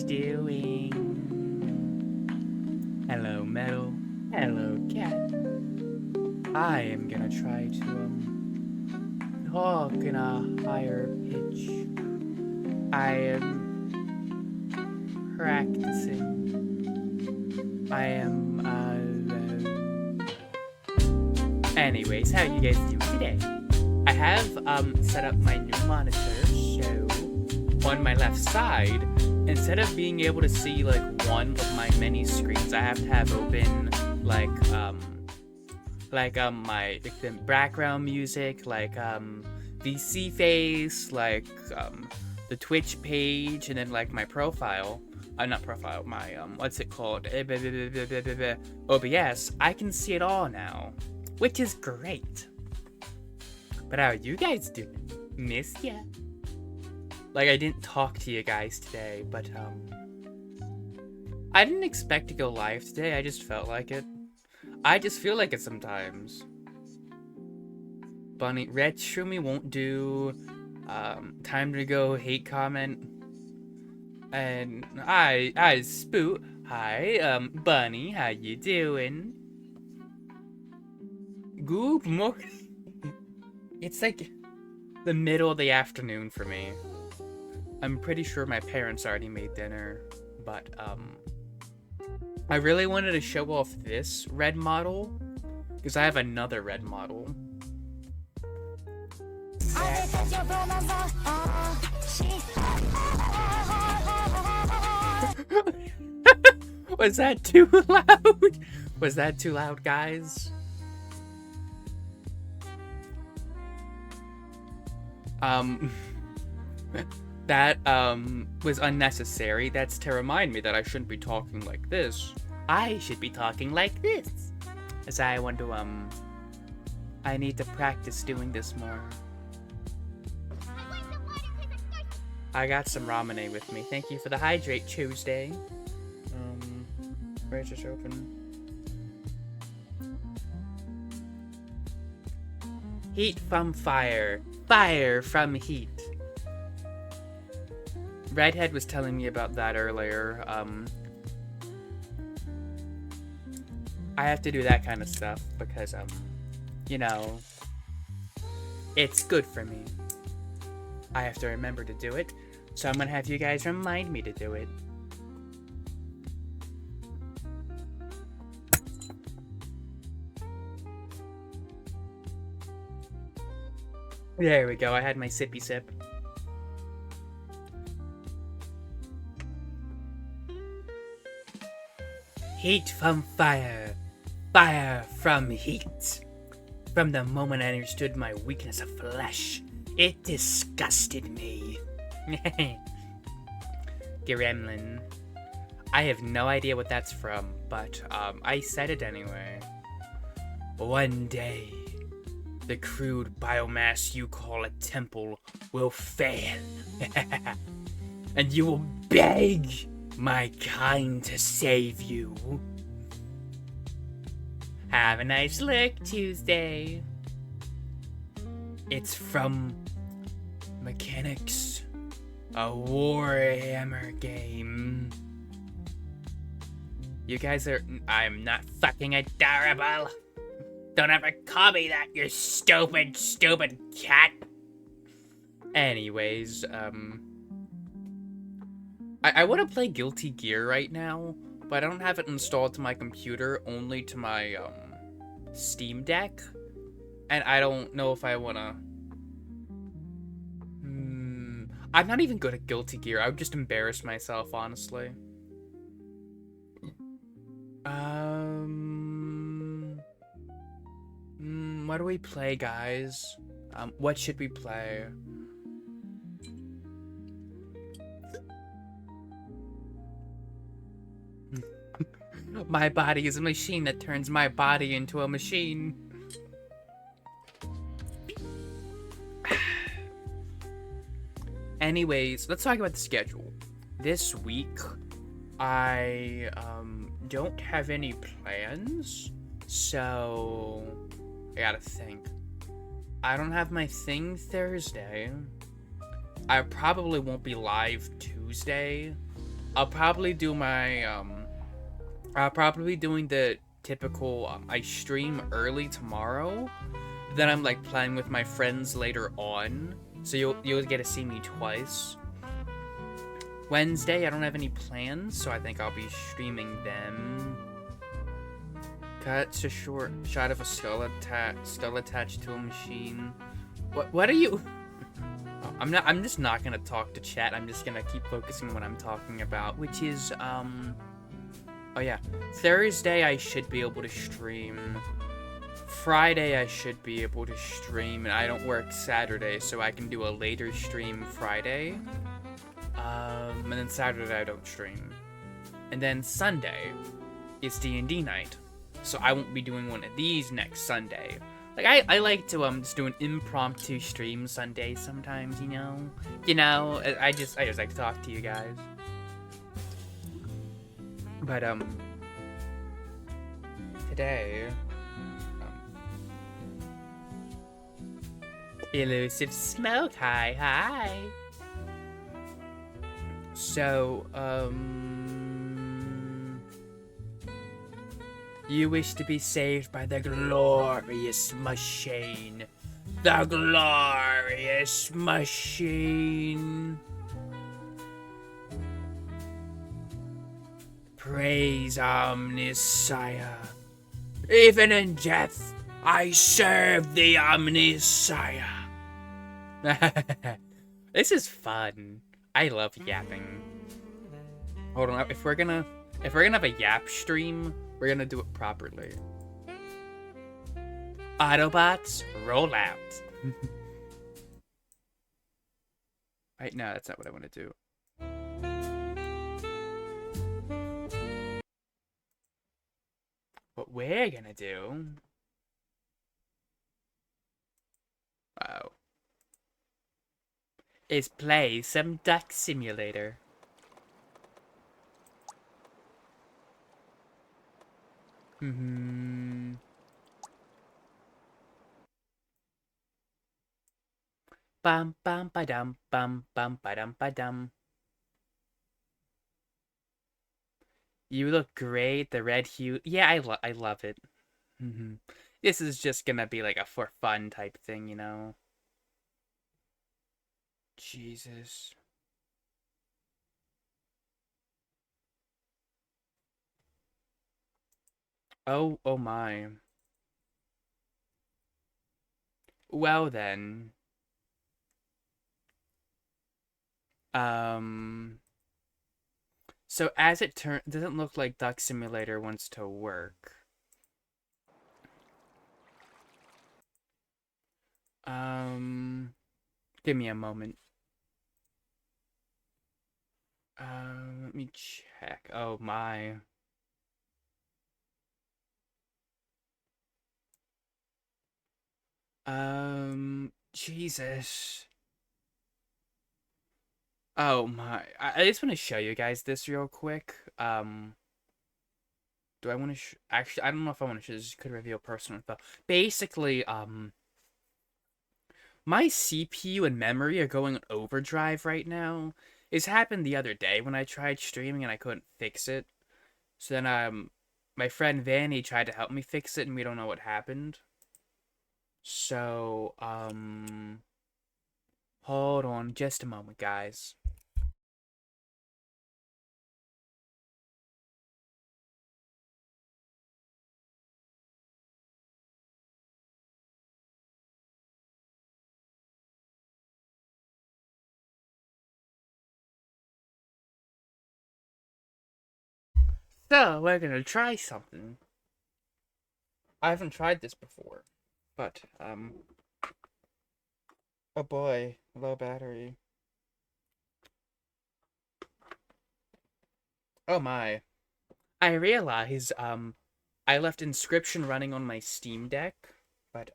guys doing? Hello, Metal. Hello, Cat. I am gonna try to, talk in a higher pitch. I am practicing. I am, anyways, how you guys doing today? I have, set up my new monitor, so on my left side, instead of being able to see, like, one of my many screens, I have to have open, like, my, like, the background music, like, VC face, like, the Twitch page, and then, like, my profile. Not profile, my, what's it called? OBS. I can see it all now, which is great. But how are you guys doing? Missed ya? Like, I didn't talk to you guys today, but, I didn't expect to go live today, I just felt like it. I just feel like it sometimes. Bunny, Red Shroomy won't do, time to go hate comment. And I Spoot, hi, Bunny, how you doing? Good morning. It's like the middle of the afternoon for me. I'm pretty sure my parents already made dinner, but, I really wanted to show off this red model, because I have another red model. Was that too loud? Was that too loud, guys? That, was unnecessary. That's to remind me that I shouldn't be talking like this. I should be talking like this. As I want to, I need to practice doing this more. I got some ramen with me. Thank you for the Hydrate Tuesday. Where's this open? Heat from fire. Fire from heat. Redhead was telling me about that earlier. I have to do that kind of stuff because, you know, it's good for me. I have to remember to do it, so I'm gonna have you guys remind me to do it. There we go, I had my sippy sip. Heat from fire, fire from heat. From the moment I understood my weakness of flesh, it disgusted me. Gremlin. I have no idea what that's from, but I said it anyway. One day, the crude biomass you call a temple will fail. And you will beg my kind to save you. Have a nice look, Tuesday. It's from Mechanics, a Warhammer game. You guys are... I'm not fucking adorable. Don't ever call me that, you stupid, stupid cat. Anyways, I want to play Guilty Gear right now, but I don't have it installed to my computer, only to my, Steam Deck. And I don't know if I want to... I'm not even good at Guilty Gear. I would just embarrass myself, honestly. What do we play, guys? What should we play? My body is a machine that turns my body into a machine. Anyways, let's talk about the schedule. This week, I don't have any plans, so I gotta think. I don't have my thing Thursday. I probably won't be live Tuesday, I'll probably do my I'll probably be doing the typical I stream early tomorrow. Then I'm like playing with my friends later on. So you'll get to see me twice. Wednesday I don't have any plans, so I think I'll be streaming them. Cuts a short shot of a skull attached to a machine. What are you? I'm just not gonna talk to chat. I'm just gonna keep focusing on what I'm talking about, which is oh yeah, Thursday I should be able to stream. Friday I should be able to stream, and I don't work Saturday, so I can do a later stream Friday. And then Saturday I don't stream. And then Sunday is D&D night, so I won't be doing one of these next Sunday. Like I like to just do an impromptu stream Sunday sometimes, you know. I just like to talk to you guys. But today, elusive smoke, hi. So you wish to be saved by the glorious machine. The glorious machine. Praise Omnisire. Even in death, I serve the Omnisire. This is fun. I love yapping. Hold on, if we're gonna have a yap stream, we're gonna do it properly. Autobots, roll out. Right, no, that's not what I want to do. What we're gonna do... Wow. Is play some Duck Simulator. Bum bum ba dum bum ba dum ba dum. You look great. The red hue. Yeah, I love it. This is just gonna be like a for fun type thing, you know. Jesus. Oh my. Well then. So as it doesn't look like Duck Simulator wants to work. Give me a moment. Let me check. Oh my. Jesus. Oh my. I just want to show you guys this real quick. Do I want to actually, I don't know if I want to just could reveal personal info. Basically, my CPU and memory are going overdrive right now. It's happened the other day when I tried streaming and I couldn't fix it. So then, my friend Vanny tried to help me fix it and we don't know what happened. So, hold on just a moment, guys. So, we're gonna try something. I haven't tried this before, but, oh boy, low battery. Oh my. I realize, I left Inscription running on my Steam Deck, but,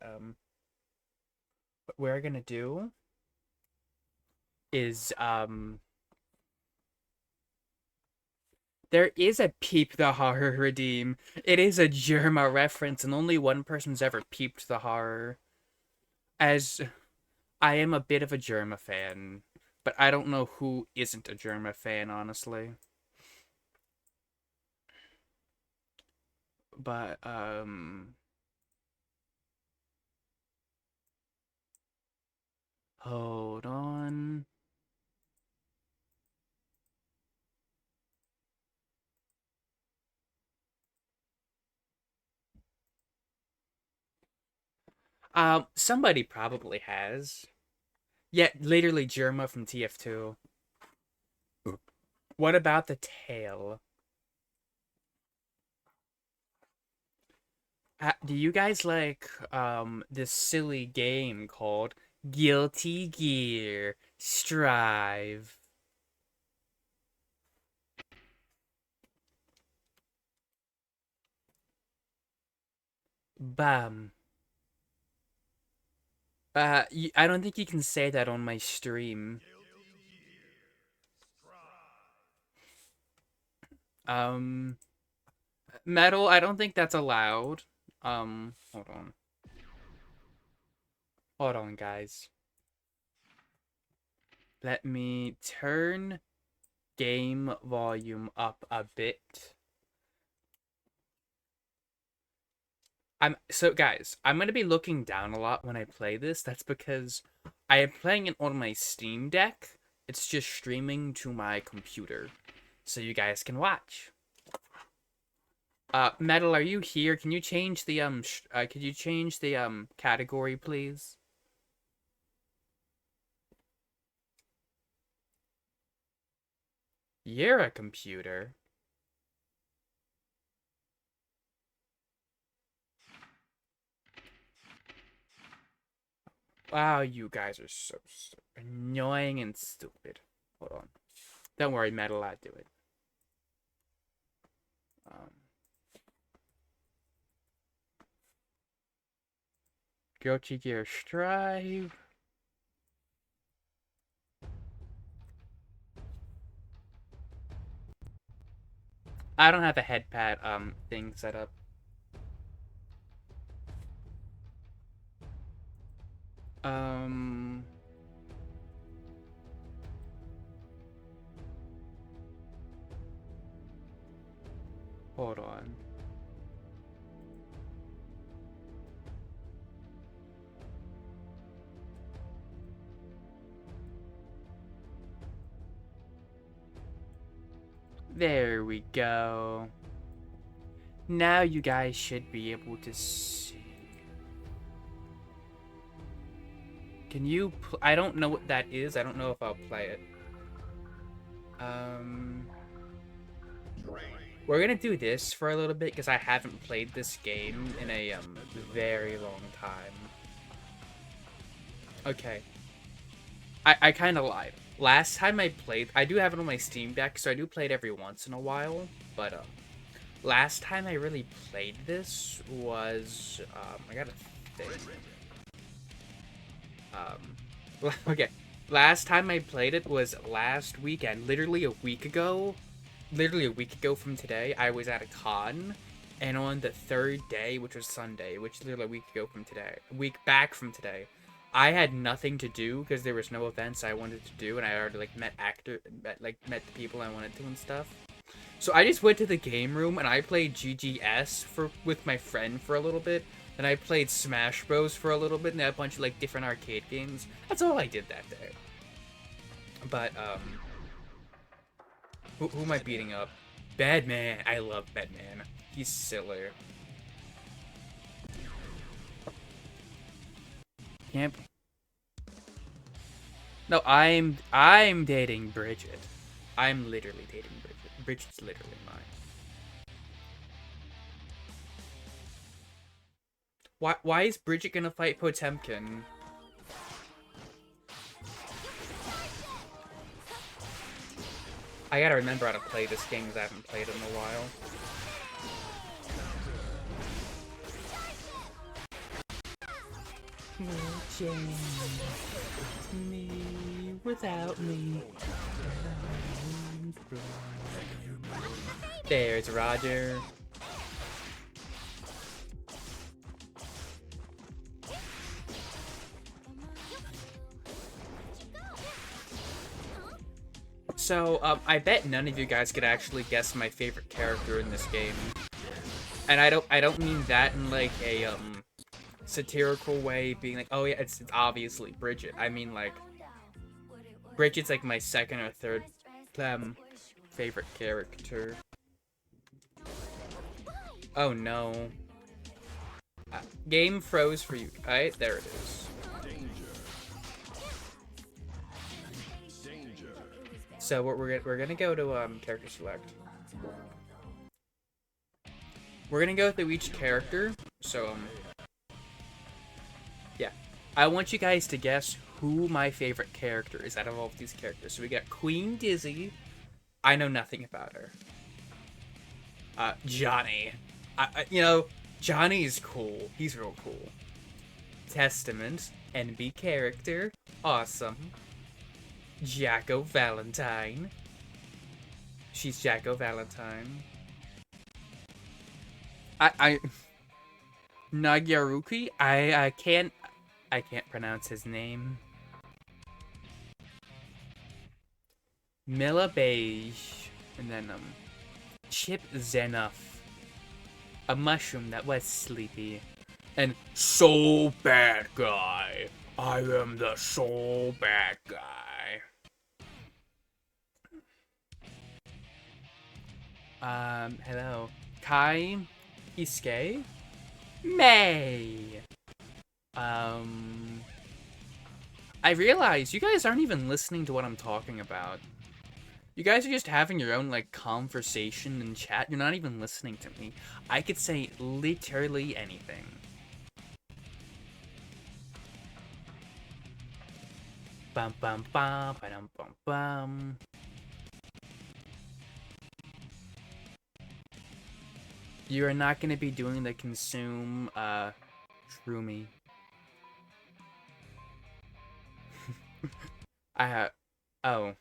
what we're gonna do is, there is a Peep the Horror redeem. It is a Germa reference, and only one person's ever peeped the horror. As I am a bit of a Germa fan, but I don't know who isn't a Germa fan, honestly. But, hold on. Somebody probably has. Yeah, literally Germa from TF2. What about the tail? Do you guys like this silly game called Guilty Gear Strive? Bam. I don't think you can say that on my stream. Um, Metal, I don't think that's allowed. Hold on. Hold on, guys. Let me turn game volume up a bit. Guys, I'm gonna be looking down a lot when I play this. That's because I am playing it on my Steam Deck. It's just streaming to my computer, so you guys can watch. Metal, are you here? Can you change the could you change the category, please? You're a computer. Wow, you guys are so annoying and stupid. Hold on. Don't worry, Metal, I'll do it. Guilty Gear Strive. I don't have a headpad thing set up. Hold on. There we go. Now you guys should be able to see. Can you I don't know what that is. I don't know if I'll play it. We're gonna do this for a little bit because I haven't played this game in a very long time. Okay. I kind of lied. Last time I played, I do have it on my Steam Deck, so I do play it every once in a while. But last time I really played this was I gotta think. Okay. Last time I played it was last weekend, literally a week ago. Literally a week ago from today, I was at a con, and on the third day, which was Sunday, which is literally a week ago from today, a week back from today, I had nothing to do because there was no events I wanted to do, and I already like met the people I wanted to and stuff. So I just went to the game room and I played GGS with my friend for a little bit, and I played Smash Bros for a little bit, and a bunch of like different arcade games. That's all I did that day. But who am I beating up? Batman. I love Batman. He's silly. Yep. No, I'm dating Bridget. I'm literally dating Bridget. Bridget's literally mine. Why is Bridget gonna fight Potemkin? I gotta remember how to play this game because I haven't played it in a while. No change me without me. There's Roger. So, I bet none of you guys could actually guess my favorite character in this game. And I don't mean that in like a satirical way, being like, oh yeah, it's obviously Bridget. I mean like Bridget's like my second or third favorite character. Oh no. Game froze for you. Alright, there it is. So we're gonna go to character select. We're gonna go through each character. So yeah, I want you guys to guess who my favorite character is out of all of these characters. So we got Queen Dizzy. I know nothing about her. Johnny. Johnny's cool. He's real cool. Testament, NB character, awesome. Jacko Valentine. She's Jacko Valentine. I Nagyaruki. I can't pronounce his name. Mila Beige, and then Chip Zenoff, a mushroom that was sleepy, and so bad guy. I am the so bad guy. Hello. Kai Isuke? May! I realize you guys aren't even listening to what I'm talking about. You guys are just having your own, like, conversation and chat. You're not even listening to me. I could say literally anything. Bum bum bum bum bum bum. You are not going to be doing the consume, Shroomy. Oh.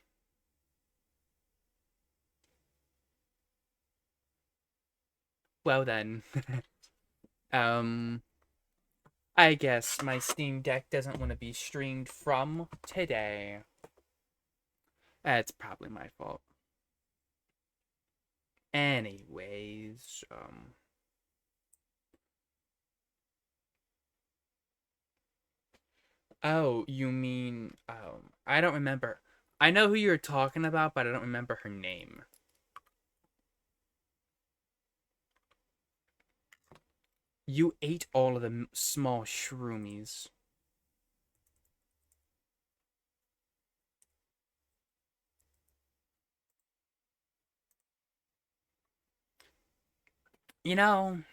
Well then. I guess my Steam Deck doesn't want to be streamed from today. That's probably my fault. Anyways, Oh, you mean, I don't remember. I know who you're talking about, but I don't remember her name. You ate all of the small shroomies. You know,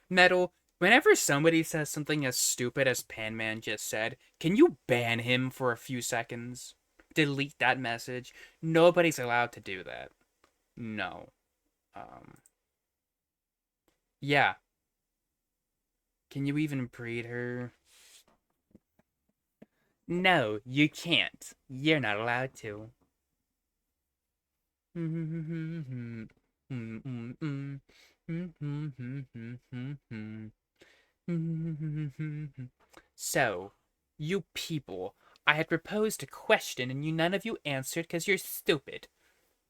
Metal, whenever somebody says something as stupid as Panman just said, can you ban him for a few seconds? Delete that message? Nobody's allowed to do that. No. Um, yeah. Can you even breed her? No, you can't. You're not allowed to. So, you people, I had proposed a question and none of you answered because you're stupid.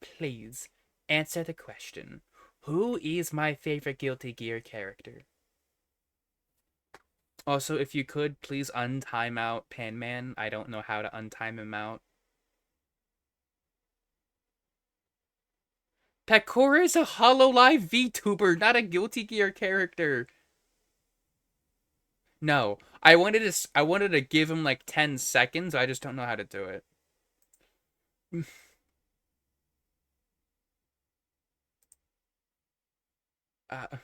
Please, answer the question. Who is my favorite Guilty Gear character? Also, if you could, please untime out Panman. I don't know how to untime him out. Pakura is a Hololive VTuber, not a Guilty Gear character. No, I wanted to give him like 10 seconds. I just don't know how to do it. uh,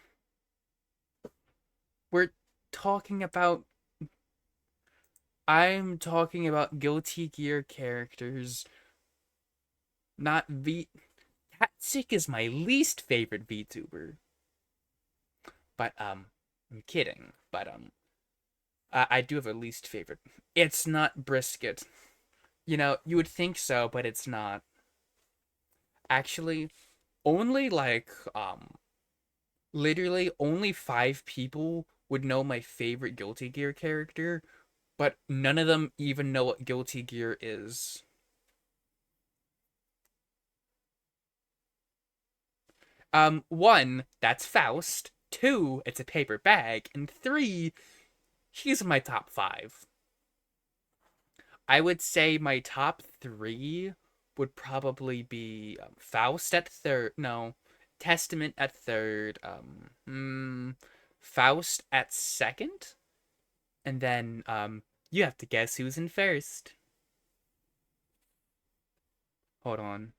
we're talking about I'm talking about Guilty Gear characters, not V. Hatsick is my least favorite VTuber. But I'm kidding. But I do have a least favorite. It's not Brisket. You know, you would think so, but it's not. Actually, only like literally only 5 people would know my favorite Guilty Gear character, but none of them even know what Guilty Gear is. One, that's Faust. Two, it's a paper bag. And three, she's in my top five. I would say my top three would probably be Faust at third. No, Testament at third. Faust at second, and then you have to guess who's in first. Hold on.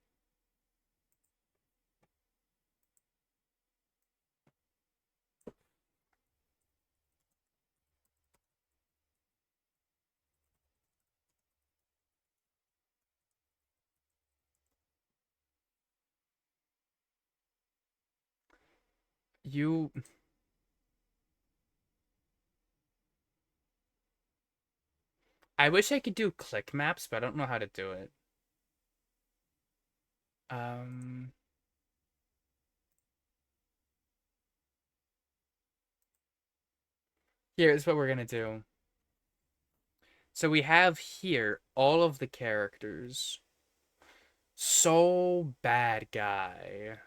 You. I wish I could do click maps, but I don't know how to do it. Um. Here's what we're gonna do. So we have here all of the characters. So bad guy.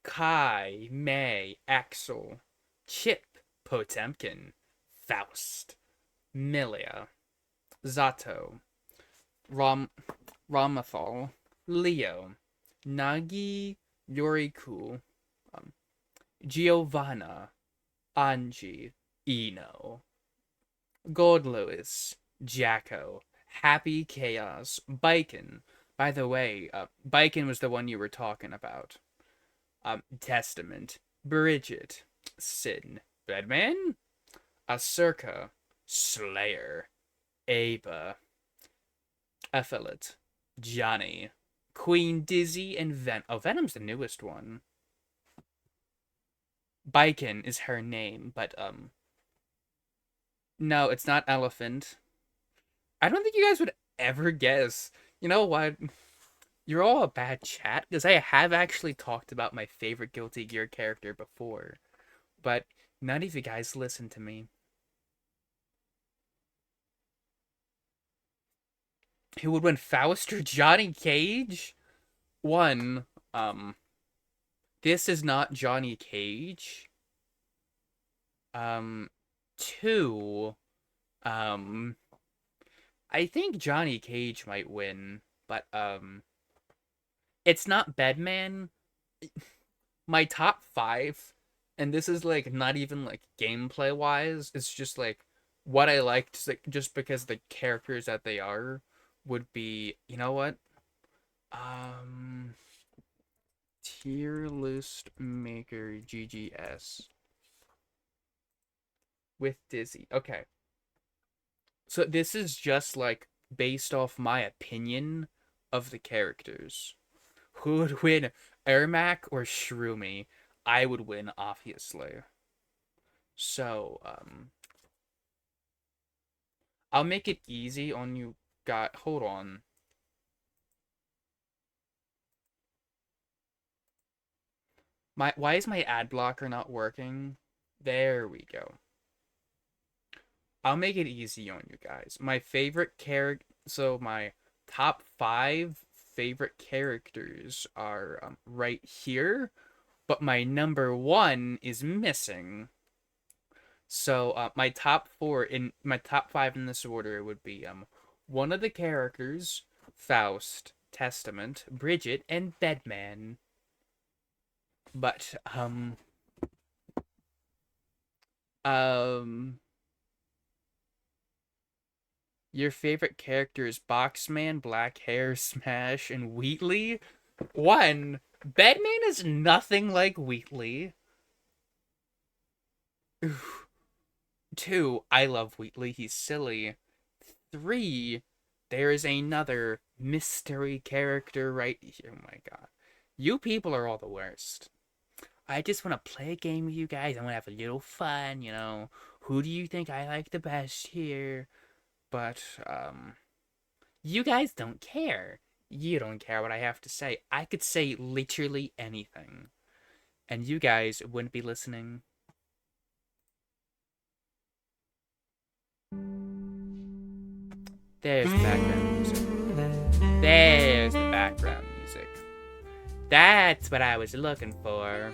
Kai, May, Axel, Chip, Potemkin, Faust, Milia, Zato, Ram Ramathal, Leo, Nagi, Yoriku, um, Giovanna, Anji, Eno, Gold Lewis, Jacko, Happy Chaos, Biken. By the way, Biken was the one you were talking about. Testament, Bridget, Sin, Bedman, Asurka, Slayer, Aba, Ephilet, Johnny, Queen Dizzy, and Venom's the newest one. Biken is her name, but no, it's not Elephant. I don't think you guys would ever guess. You know what? You're all a bad chat because I have actually talked about my favorite Guilty Gear character before, but none of you guys listen to me. Who would win, Faust or Johnny Cage? One, this is not Johnny Cage. Um, Two, um, I think Johnny Cage might win, but it's not Bedman. My top five, and this is like not even like gameplay wise. It's just like what I liked, like, just because the characters that they are would be. You know what? Um, Tier list maker GGS with Dizzy. Okay, so this is just like based off my opinion of the characters. Who would win, Ermac or Shroomy? I would win, obviously. So, I'll make it easy on you. Hold on. Why is my ad blocker not working? There we go. I'll make it easy on you guys. My favorite character. So my top five favorite characters are right here, but my number one is missing. So my top five in this order would be one of the characters, Faust, Testament, Bridget, and Bedman. But um your favorite characters, Boxman, Black Hair, Smash, and Wheatley? One, Bedman is nothing like Wheatley. Two, I love Wheatley, he's silly. Three, there is another mystery character right here. Oh my god. You people are all the worst. I just want to play a game with you guys. I want to have a little fun, you know. Who do you think I like the best here? But, you guys don't care. You don't care what I have to say. I could say literally anything, and you guys wouldn't be listening. There's the background music. There's the background music. That's what I was looking for.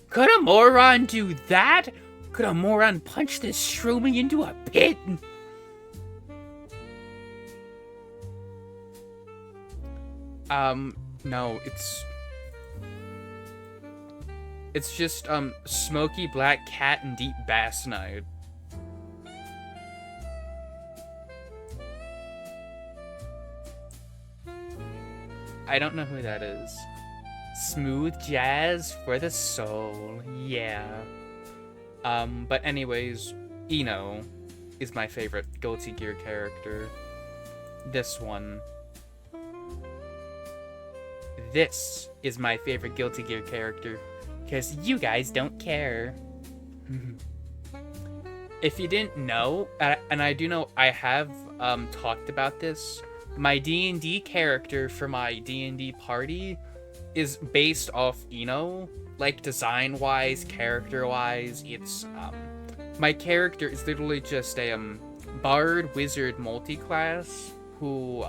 Could a moron do that? Could a moron punch this shroomy into a pit? No, it's just, smoky black cat and deep bass night. I don't know who that is. Smooth jazz for the soul, yeah. But anyways, Eno is my favorite Guilty Gear character. This one. This is my favorite Guilty Gear character, because you guys don't care. If you didn't know, and I do know I have talked about this, my D&D character for my D&D party is based off Eno, like design-wise, character-wise. It's my character is literally just a bard wizard multi-class who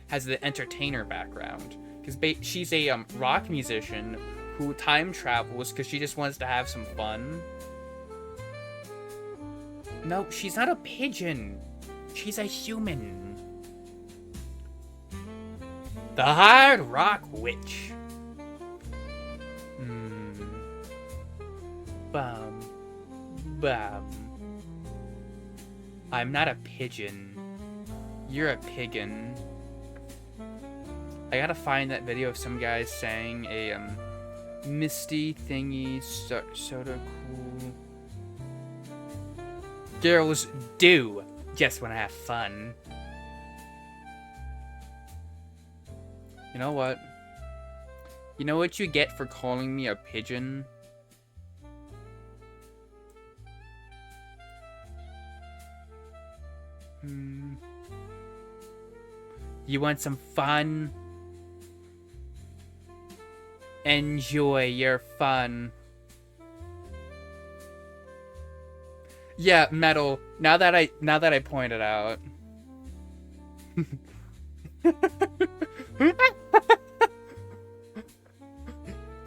has the entertainer background. Because she's a rock musician who time travels because she just wants to have some fun. No, she's not a pigeon. She's a human. The Hard Rock Witch. Bum. I'm not a pigeon. You're a piggin. I gotta find that video of some guys saying a misty thingy soda cool. Girls do just want to have fun. You know what? You know what you get for calling me a pigeon? You want some fun? Enjoy your fun. Yeah, Metal. Now that I pointed out.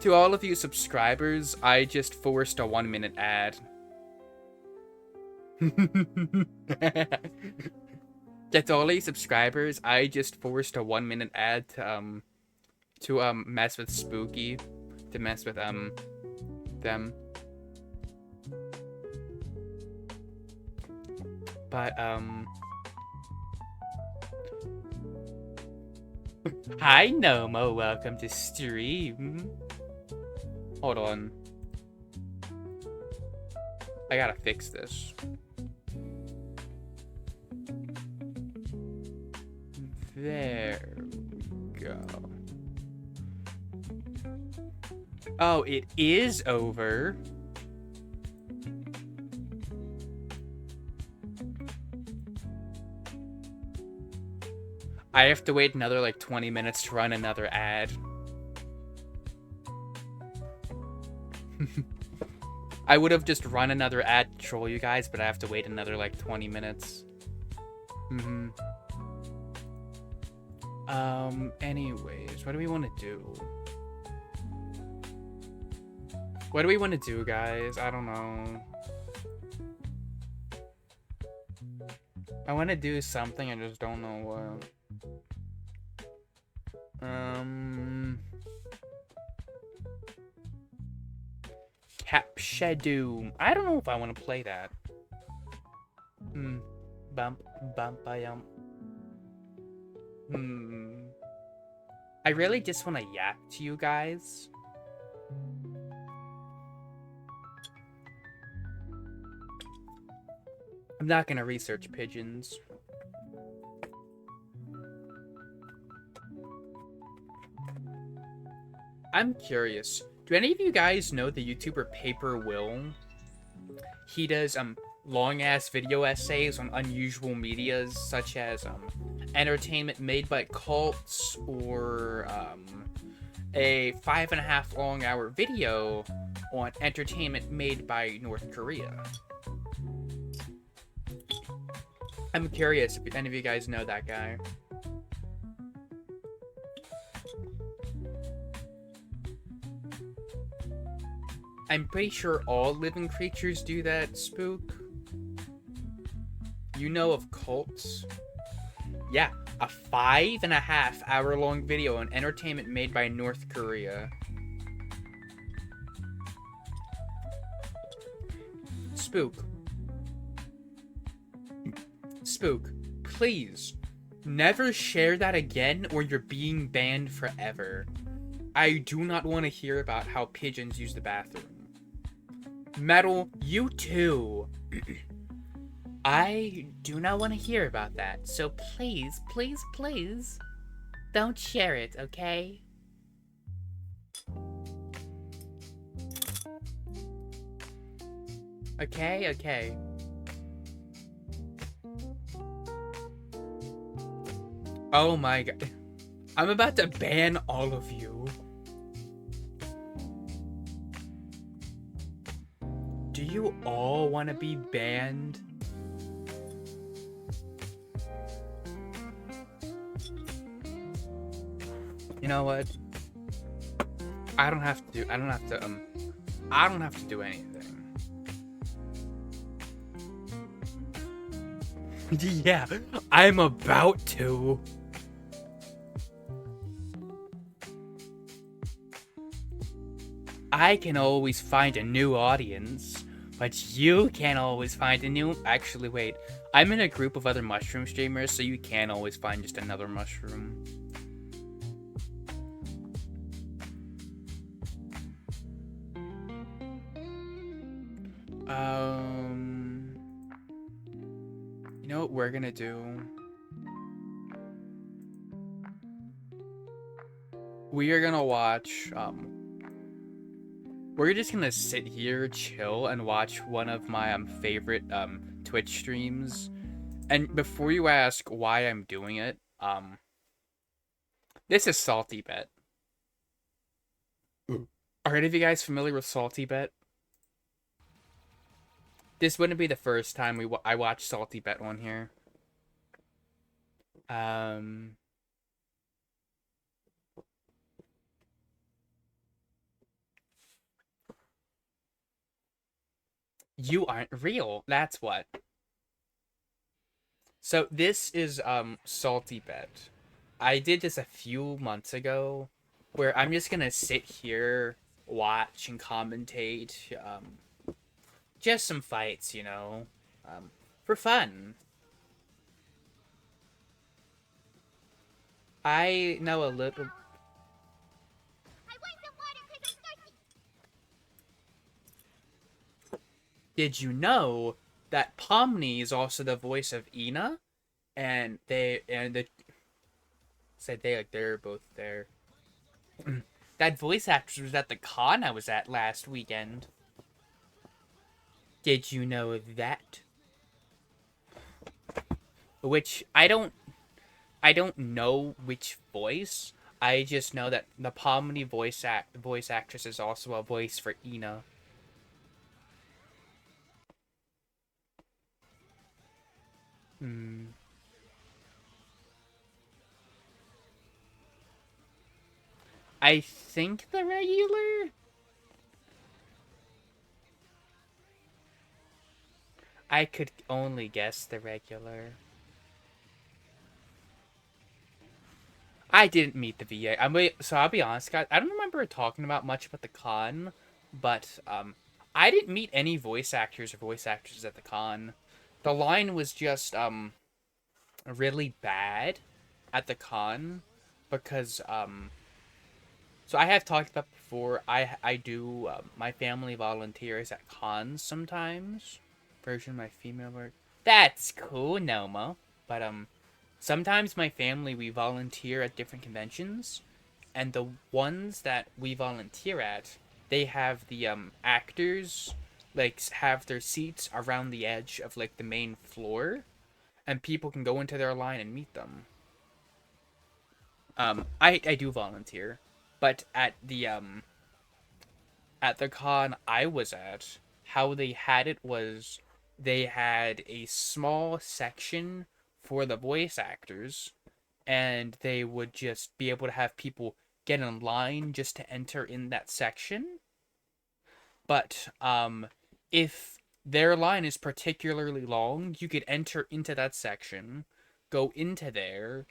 To all of you subscribers, I just forced a 1-minute ad. To all of you subscribers, I just forced a 1-minute ad to mess with Spooky, to mess with them. But hi Nomo, welcome to stream. Hold on. I gotta fix this. There we go. Oh, it is over. I have to wait another like 20 minutes to run another ad. I would have just run another ad to troll you guys, but I have to wait another like 20 minutes. Anyways, what do we want to do? What do we want to do, guys? I don't know. I want to do something, I just don't know what. Capshadoom. I don't know if I want to play that. Bump, bump, I really just want to yap to you guys. I'm not gonna research pigeons. I'm curious. Do any of you guys know the YouTuber Paper Will? He does long ass video essays on unusual medias such as entertainment made by cults, or a 5.5 long hour video on entertainment made by North Korea. I'm curious if any of you guys know that guy. I'm pretty sure all living creatures do that, Spook. You know of cults? Yeah, a 5.5 hour long video on entertainment made by North Korea. Spook. Spook, please, never share that again or you're being banned forever. I do not want to hear about how pigeons use the bathroom. Metal, you too. I do not want to hear about that, so please, please, please, don't share it, okay? Okay, okay. Oh my god. I'm about to ban all of you. Do you all want to be banned? You know what? I don't have to do anything. Yeah, I'm about to. I can always find a new audience, but you can't always find a new. Actually, wait. I'm in a group of other mushroom streamers, so you can always find just another mushroom. You know what we're gonna do? We are gonna watch, we're just gonna sit here, chill, and watch one of my, favorite, Twitch streams. And before you ask why I'm doing it, this is Salty Bet. Are any of you guys familiar with Salty Bet? This wouldn't be the first time I watched Salty Bet on here. You aren't real. That's what. So this is Salty Bet. I did this a few months ago, where I'm just gonna sit here, watch and commentate, just some fights, you know, for fun. I know a little. Did you know that Pomni is also the voice of Ina? And the said they're both there. That voice actress was at the con I was at last weekend. Did you know that? Which I don't know which voice. I just know that the Pomni voice actress is also a voice for Ina. I think the regular? I could only guess the regular. I didn't meet the VA. So I'll be honest, guys. I don't remember talking about much about the con, but I didn't meet any voice actors or voice actresses at the con. The line was just really bad at the con because so I have talked about before. I do my family volunteers at cons sometimes. Version of my female work. That's cool, Noma. But sometimes my family we volunteer at different conventions, and the ones that we volunteer at, they have the actors like have their seats around the edge of like the main floor, and people can go into their line and meet them. I do volunteer, but at the con I was at, how they had it was they had a small section for the voice actors, and they would just be able to have people get in line just to enter in that section. But if their line is particularly long, you could enter into that section, go into there,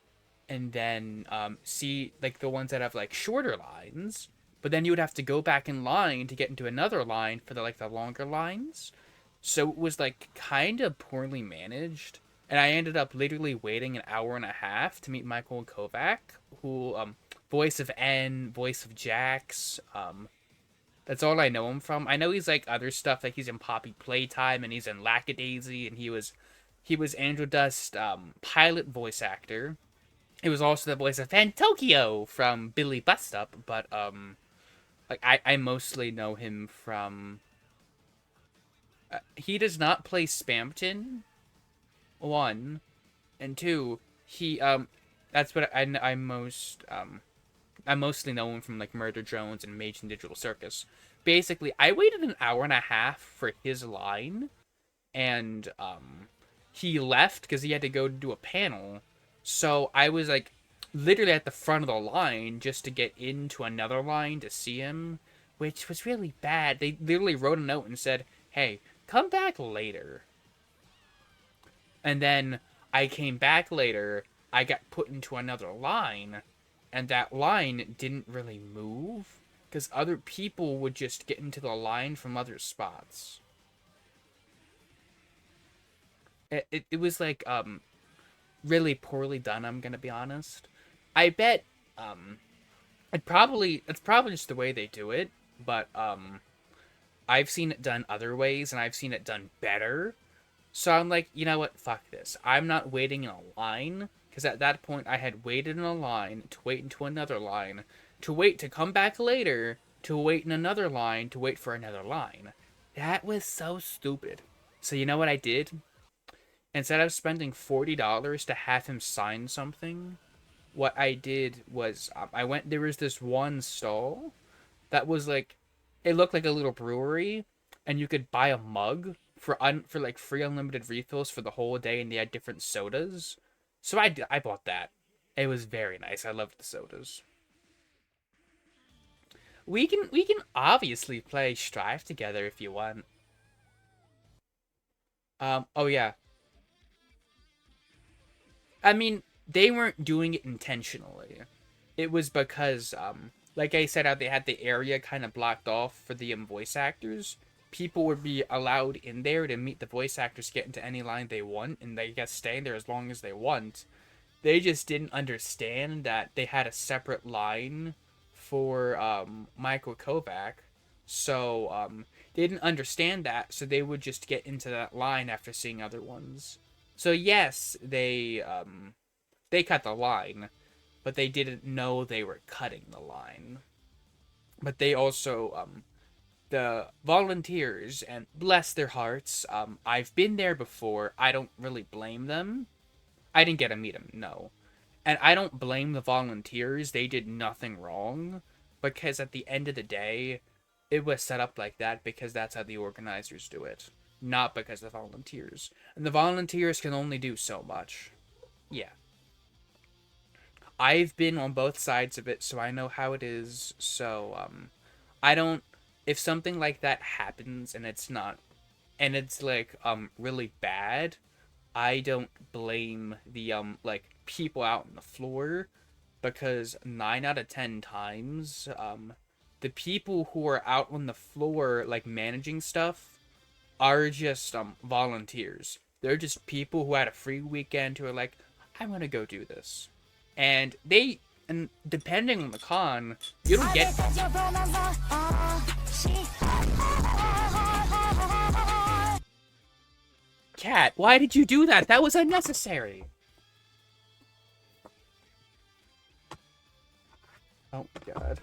and then see like the ones that have like shorter lines. But then you would have to go back in line to get into another line for the like the longer lines. So it was like kind of poorly managed. And I ended up literally waiting an hour and a half to meet Michael Kovac, who voice of N, voice of Jax. That's all I know him from. I know he's like other stuff, like he's in Poppy Playtime and he's in Lackadaisy, and he was Angel Dust pilot voice actor. He was also the voice of Fantokyo from Billy Bust Up, but like I mostly know him from. He does not play Spamton. One and two, he that's what I mostly know him from like Murder Drones and Mage and Digital Circus. Basically, I waited an hour and a half for his line, and he left because he had to go do a panel. So I was like literally at the front of the line just to get into another line to see him, which was really bad. They literally wrote a note and said, "Hey, come back later." And then I came back later, I got put into another line, and that line didn't really move because other people would just get into the line from other spots. It was like really poorly done, I'm gonna be honest. I bet it's probably just the way they do it, but I've seen it done other ways and I've seen it done better. So I'm like, you know what? Fuck this. I'm not waiting in a line. Because at that point, I had waited in a line to wait into another line, to wait to come back later, to wait in another line, to wait for another line. That was so stupid. So you know what I did? Instead of spending $40 to have him sign something, what I did was I went. There was this one stall that was like, it looked like a little brewery, and you could buy a mug for like free unlimited refills for the whole day, and they had different sodas. So I bought that. It was very nice. I loved the sodas. We can obviously play Strive together if you want. Oh yeah. I mean, they weren't doing it intentionally. It was because like I said, how they had the area kind of blocked off for the voice actors. People would be allowed in there to meet the voice actors, get into any line they want, and they get stay there as long as they want. They just didn't understand that they had a separate line for Michael Kovac. So they didn't understand that, so they would just get into that line after seeing other ones. So yes, they cut the line, but they didn't know they were cutting the line. But they also the volunteers, and bless their hearts, I've been there before. I don't really blame them. I didn't get to meet them, no. And I don't blame the volunteers. They did nothing wrong. Because at the end of the day, it was set up like that because that's how the organizers do it. Not because of the volunteers. And the volunteers can only do so much. Yeah. I've been on both sides of it, so I know how it is. So, I don't... If something like that happens and it's not... And it's, like, really bad... I don't blame the like people out on the floor, because 9 out of 10 times the people who are out on the floor like managing stuff are just volunteers. They're just people who had a free weekend who are like, I want to go do this. And depending on the con, you don't get Cat, why did you do that? That was unnecessary. Oh my god.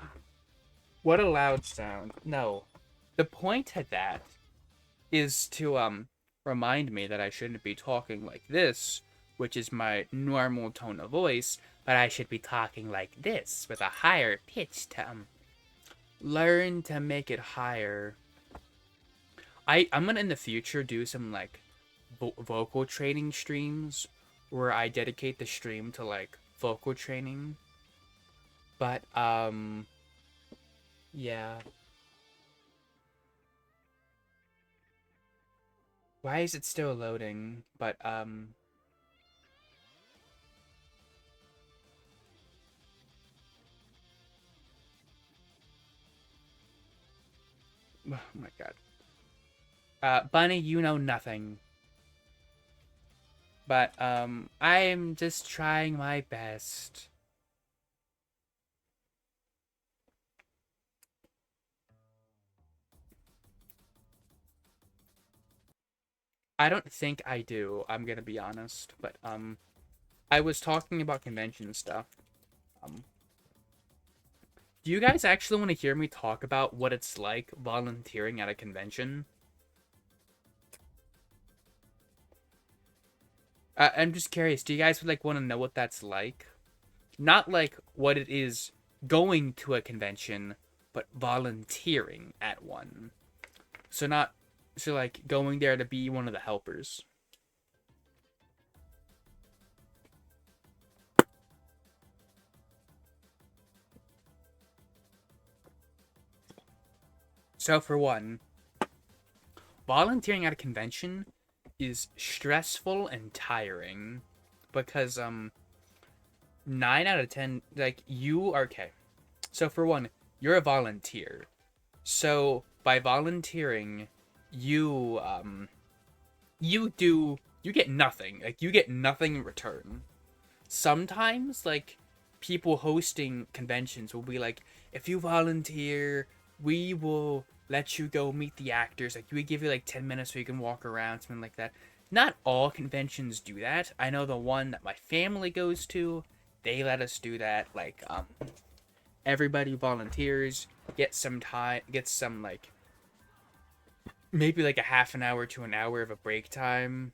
What a loud sound. No. The point of that is to remind me that I shouldn't be talking like this, which is my normal tone of voice, but I should be talking like this with a higher pitch to learn to make it higher. I'm gonna in the future do some like vocal training streams where I dedicate the stream to like vocal training. But yeah. Why is it still loading? But, oh my god. Bunny, you know nothing. But, I'm just trying my best. I don't think I do, I'm gonna be honest. But, I was talking about convention stuff. Um, do you guys actually want to hear me talk about what it's like volunteering at a convention? I'm just curious. Do you guys like want to know what that's like? Not like what it is going to a convention, but volunteering at one. So not so like going there to be one of the helpers. So for one, volunteering at a convention is stressful and tiring because 9 out of 10 like you are okay. So for one, you're a volunteer. So by volunteering, you you get nothing. Like you get nothing in return. Sometimes like people hosting conventions will be like, if you volunteer, we will let you go meet the actors. Like we give you like 10 minutes so you can walk around, something like that. Not all conventions do that. I know the one that my family goes to, they let us do that. Like everybody volunteers, get some time, get some like maybe like a half an hour to an hour of a break time.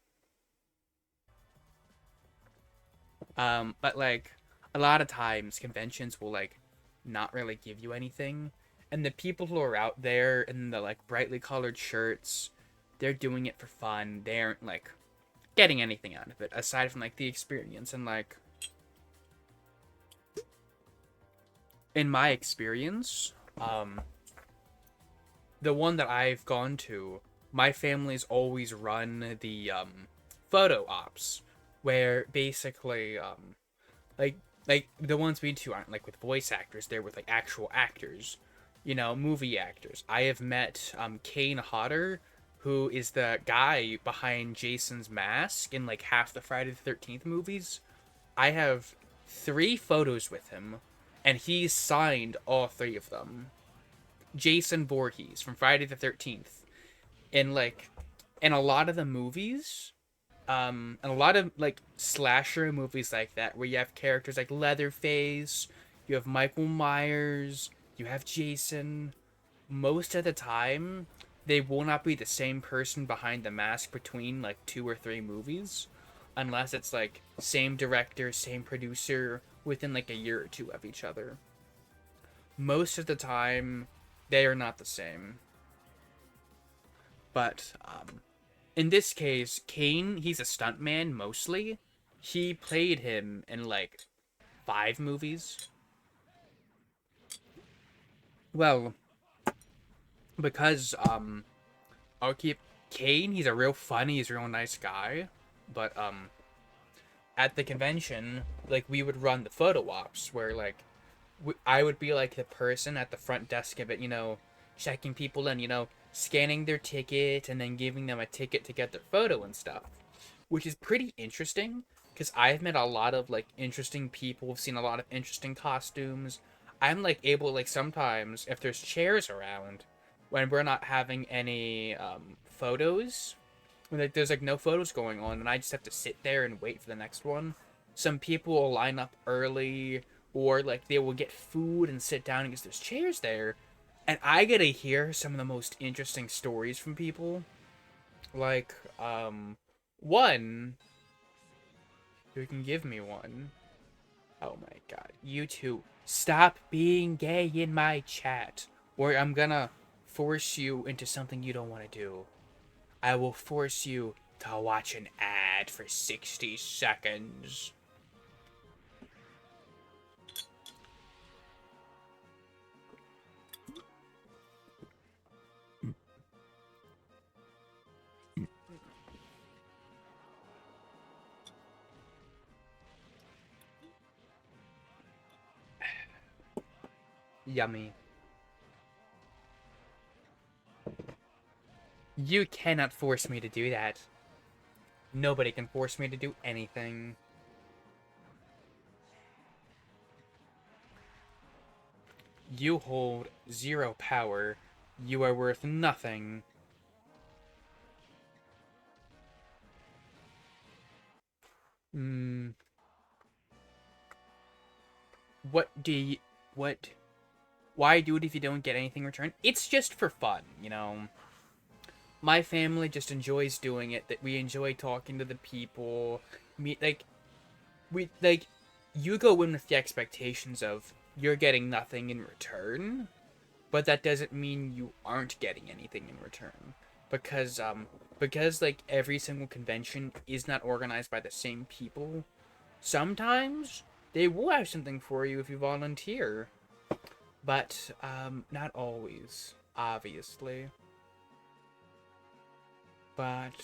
But like a lot of times conventions will like not really give you anything. And the people who are out there in the like brightly colored shirts, they're doing it for fun. They aren't like getting anything out of it aside from like the experience. And like in my experience, the one that I've gone to, my family's always run the photo ops where basically like like the ones we do aren't like with voice actors, they're with like actual actors, you know, movie actors. I have met Kane Hodder, who is the guy behind Jason's mask in like half the Friday the 13th movies. I have 3 photos with him and he's signed all 3 of them. Jason Voorhees from Friday the 13th. And like in a lot of the movies, and a lot of like slasher movies like that where you have characters like Leatherface, you have Michael Myers, you have Jason. Most of the time, they will not be the same person behind the mask between like 2 or 3 movies, unless it's like same director, same producer within like a year or 2 of each other. Most of the time, they are not the same. But in this case, Kane, he's a stuntman mostly. He played him in like 5 movies. Well, because I'll keep Kane. He's a real funny, he's a real nice guy. But at the convention, like we would run the photo ops where like I would be like the person at the front desk of it, you know, checking people in, you know, scanning their ticket and then giving them a ticket to get their photo and stuff, which is pretty interesting because I've met a lot of like interesting people, seen a lot of interesting costumes. I'm like able like sometimes if there's chairs around when we're not having any photos, when like there's like no photos going on and I just have to sit there and wait for the next one. Some people will line up early or like they will get food and sit down because there's chairs there. And I get to hear some of the most interesting stories from people. Like, one who can give me one. Oh my god. You two, stop being gay in my chat, or I'm gonna force you into something you don't want to do. I will force you to watch an ad for 60 seconds. Yummy. You cannot force me to do that. Nobody can force me to do anything. You hold 0 power. You are worth nothing. Hmm. What do you... What... Why do it if you don't get anything in return? It's just for fun, you know? My family just enjoys doing it. That we enjoy talking to the people. Like, you go in with the expectations of you're getting nothing in return, but that doesn't mean you aren't getting anything in return. Because like every single convention is not organized by the same people, sometimes they will have something for you if you volunteer. But not always, obviously. But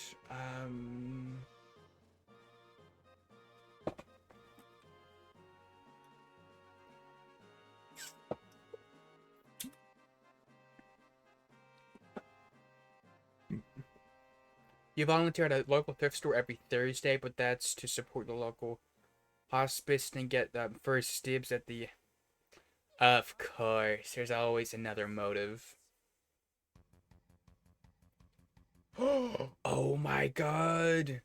you volunteer at a local thrift store every Thursday, but that's to support the local hospice and get first dibs at the... Of course, there's always another motive. Oh my god!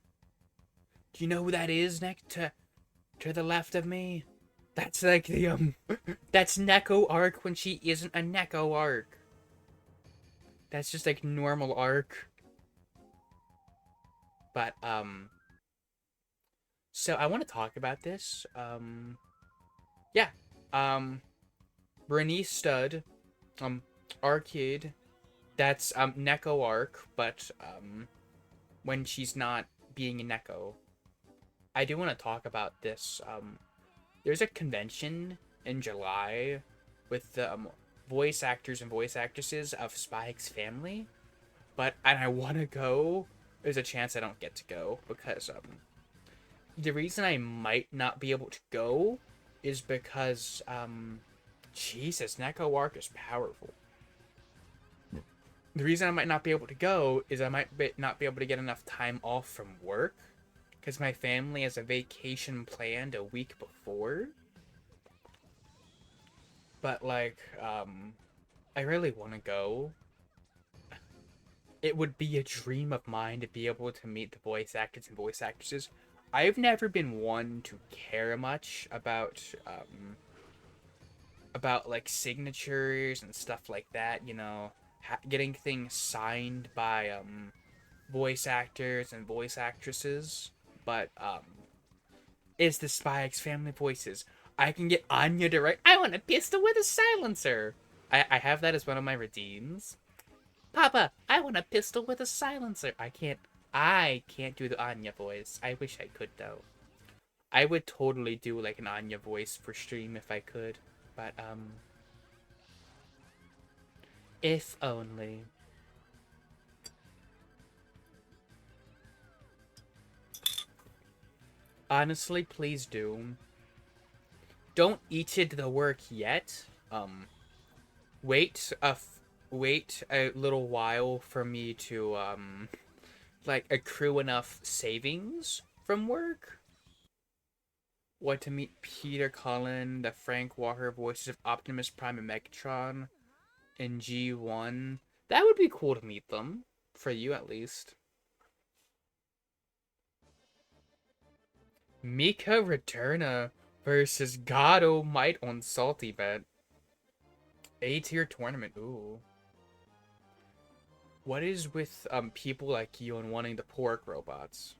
Do you know who that is next to the left of me? That's like the that's Neko Arc when she isn't a Neko Arc. That's just like normal Arc. But so I want to talk about this. Yeah. Bernice Stud, Arcade. That's Neko Arc, but when she's not being a Neko. I do want to talk about this. There's a convention in July with the voice actors and voice actresses of Spy X Family, and I want to go. There's a chance I don't get to go because the reason I might not be able to go is because Jesus, Neko Arc is powerful. The reason I might not be able to go is I might not be able to get enough time off from work because my family has a vacation planned a week before. But like, I really want to go. It would be a dream of mine to be able to meet the voice actors and voice actresses. I've never been one to care much about like signatures and stuff like that, you know, getting things signed by voice actors and voice actresses, but it's the Spy X Family voices. I can get Anya to write, I want a pistol with a silencer. I have that as one of my redeems. Papa, I want a pistol with a silencer. I can't do the Anya voice. I wish I could though. I would totally do like an Anya voice for stream if I could, but if only. Honestly, please do. Don't eat it the work yet. Wait wait a little while for me to like accrue enough savings from work. Want to meet Peter Cullen, the Frank Walker voices of Optimus Prime and Megatron in G1. That would be cool to meet them. For you, at least. Mika Returna versus God Almighty on Salty Bet. A-tier tournament. Ooh. What is with people like you and wanting the pork robots?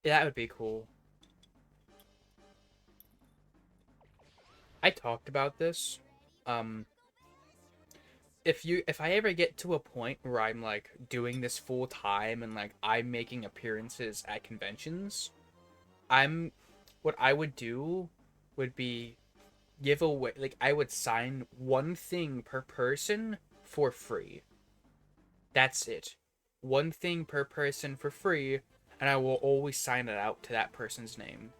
Yeah, that would be cool. I talked about this. If I ever get to a point where I'm like doing this full time and like I'm making appearances at conventions, what I would do would be give away, like I would sign one thing per person for free. That's it. One thing per person for free, and I will always sign it out to that person's name.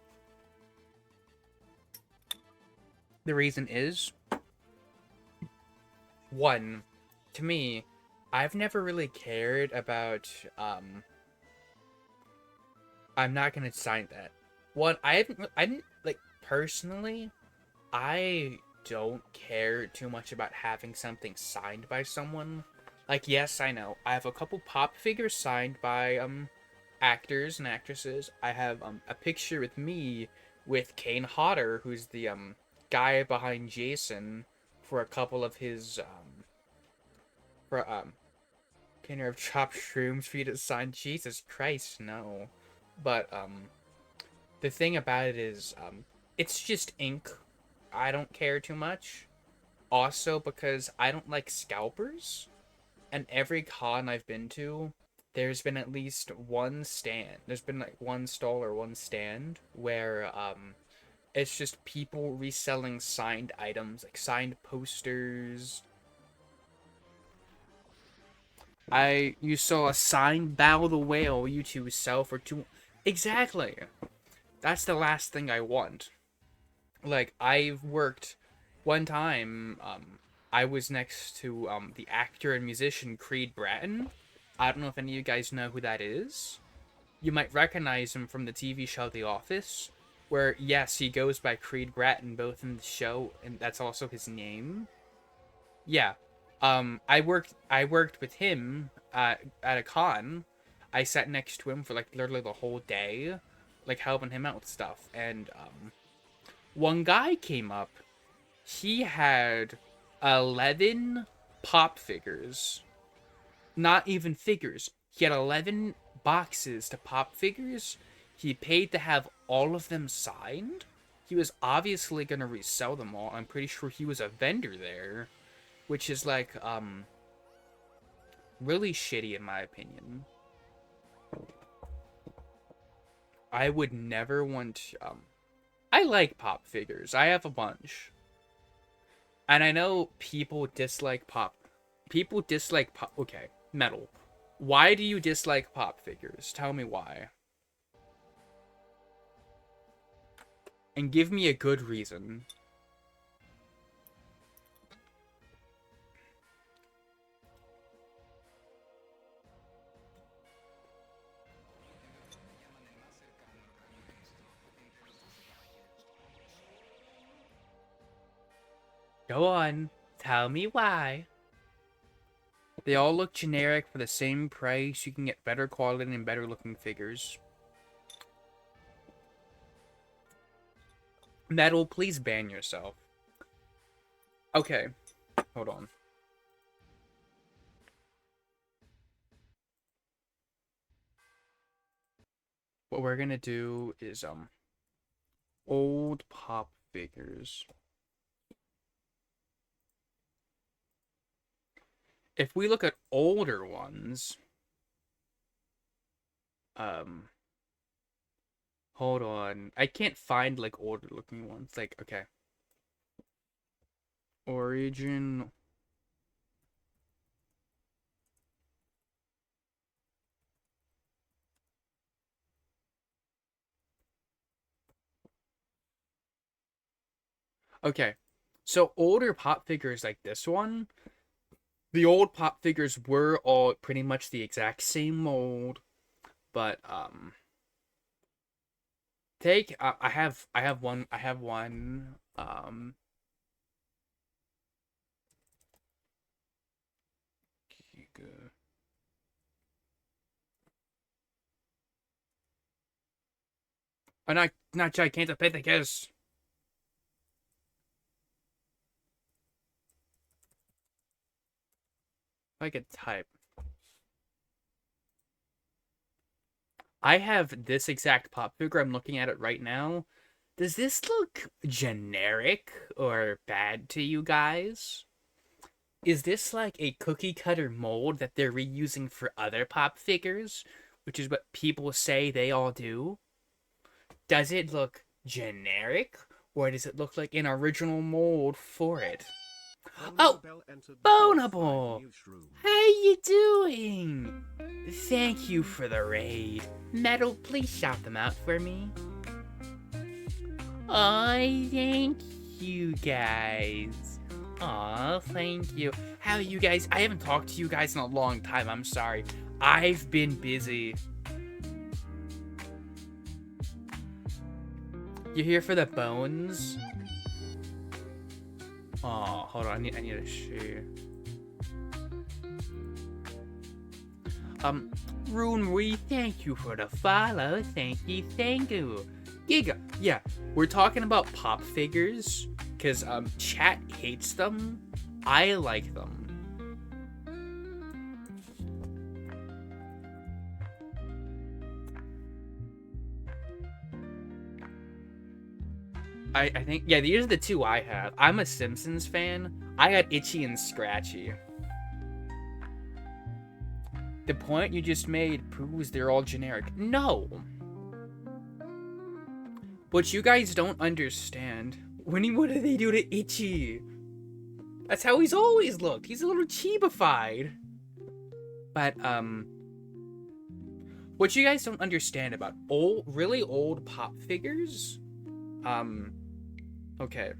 The reason is, one, to me, I've never really cared about, I'm not gonna sign that. One, I didn't, like, personally, I don't care too much about having something signed by someone. Like, yes, I know. I have a couple pop figures signed by, actors and actresses. I have, a picture with me with Kane Hodder, who's the, guy behind Jason, for a couple of his, for, can you have chopped shrooms for you to sign? Jesus Christ, no. But, the thing about it is, it's just ink. I don't care too much. Also, because I don't like scalpers, and every con I've been to, there's been at least one stand. There's been like one stall or one stand where it's just people reselling signed items, like signed posters. You saw a signed Bow the Whale you two sell for two. Exactly. That's the last thing I want. Like, I've worked one time, I was next to the actor and musician Creed Bratton. I don't know if any of you guys know who that is. You might recognize him from the TV show The Office, where, yes, he goes by Creed Bratton both in the show, and that's also his name. Yeah. I worked with him at a con. I sat next to him for like literally the whole day, like helping him out with stuff. And one guy came up. He had 11 pop figures. Not even figures. He had 11 boxes to pop figures. He paid to have all of them signed. He was obviously going to resell them all. I'm pretty sure he was a vendor there, which is like really shitty in my opinion. I would never want I like pop figures. I have a bunch. And I know people dislike pop. People dislike pop. Okay, metal. Why do you dislike pop figures? Tell me why. And give me a good reason. Go on. Tell me why. They all look generic for the same price. You can get better quality and better looking figures. Metal, please ban yourself. Okay. Hold on. What we're gonna do is, old pop figures. If we look at older ones, hold on. I can't find like older looking ones. Like, okay. Origin. Okay. So older pop figures like this one, the old pop figures were all pretty much the exact same mold, but take I have one Giga. Oh, not Gigantopithecus. I could type. I have this exact pop figure. I'm looking at it right now. Does this look generic or bad to you guys? Is this like a cookie cutter mold that they're reusing for other pop figures, which is what people say they all do? Does it look generic, or does it look like an original mold for it? Oh, Bonable! How you doing? Thank you for the raid. Metal, please shout them out for me. I thank you guys. Aw, thank you. How are you guys? I haven't talked to you guys in a long time. I'm sorry. I've been busy. You here for the bones? Oh, hold on. I need to share. Runry, thank you for the follow. Thank you. Giga, yeah, we're talking about pop figures, because, chat hates them. I like them. I think, yeah, these are the two I have. I'm a Simpsons fan. I got Itchy and Scratchy. The point you just made proves they're all generic. No! What you guys don't understand, what do they do to Itchy? That's how he's always looked. He's a little chibified. But, what you guys don't understand about really old pop figures, okay.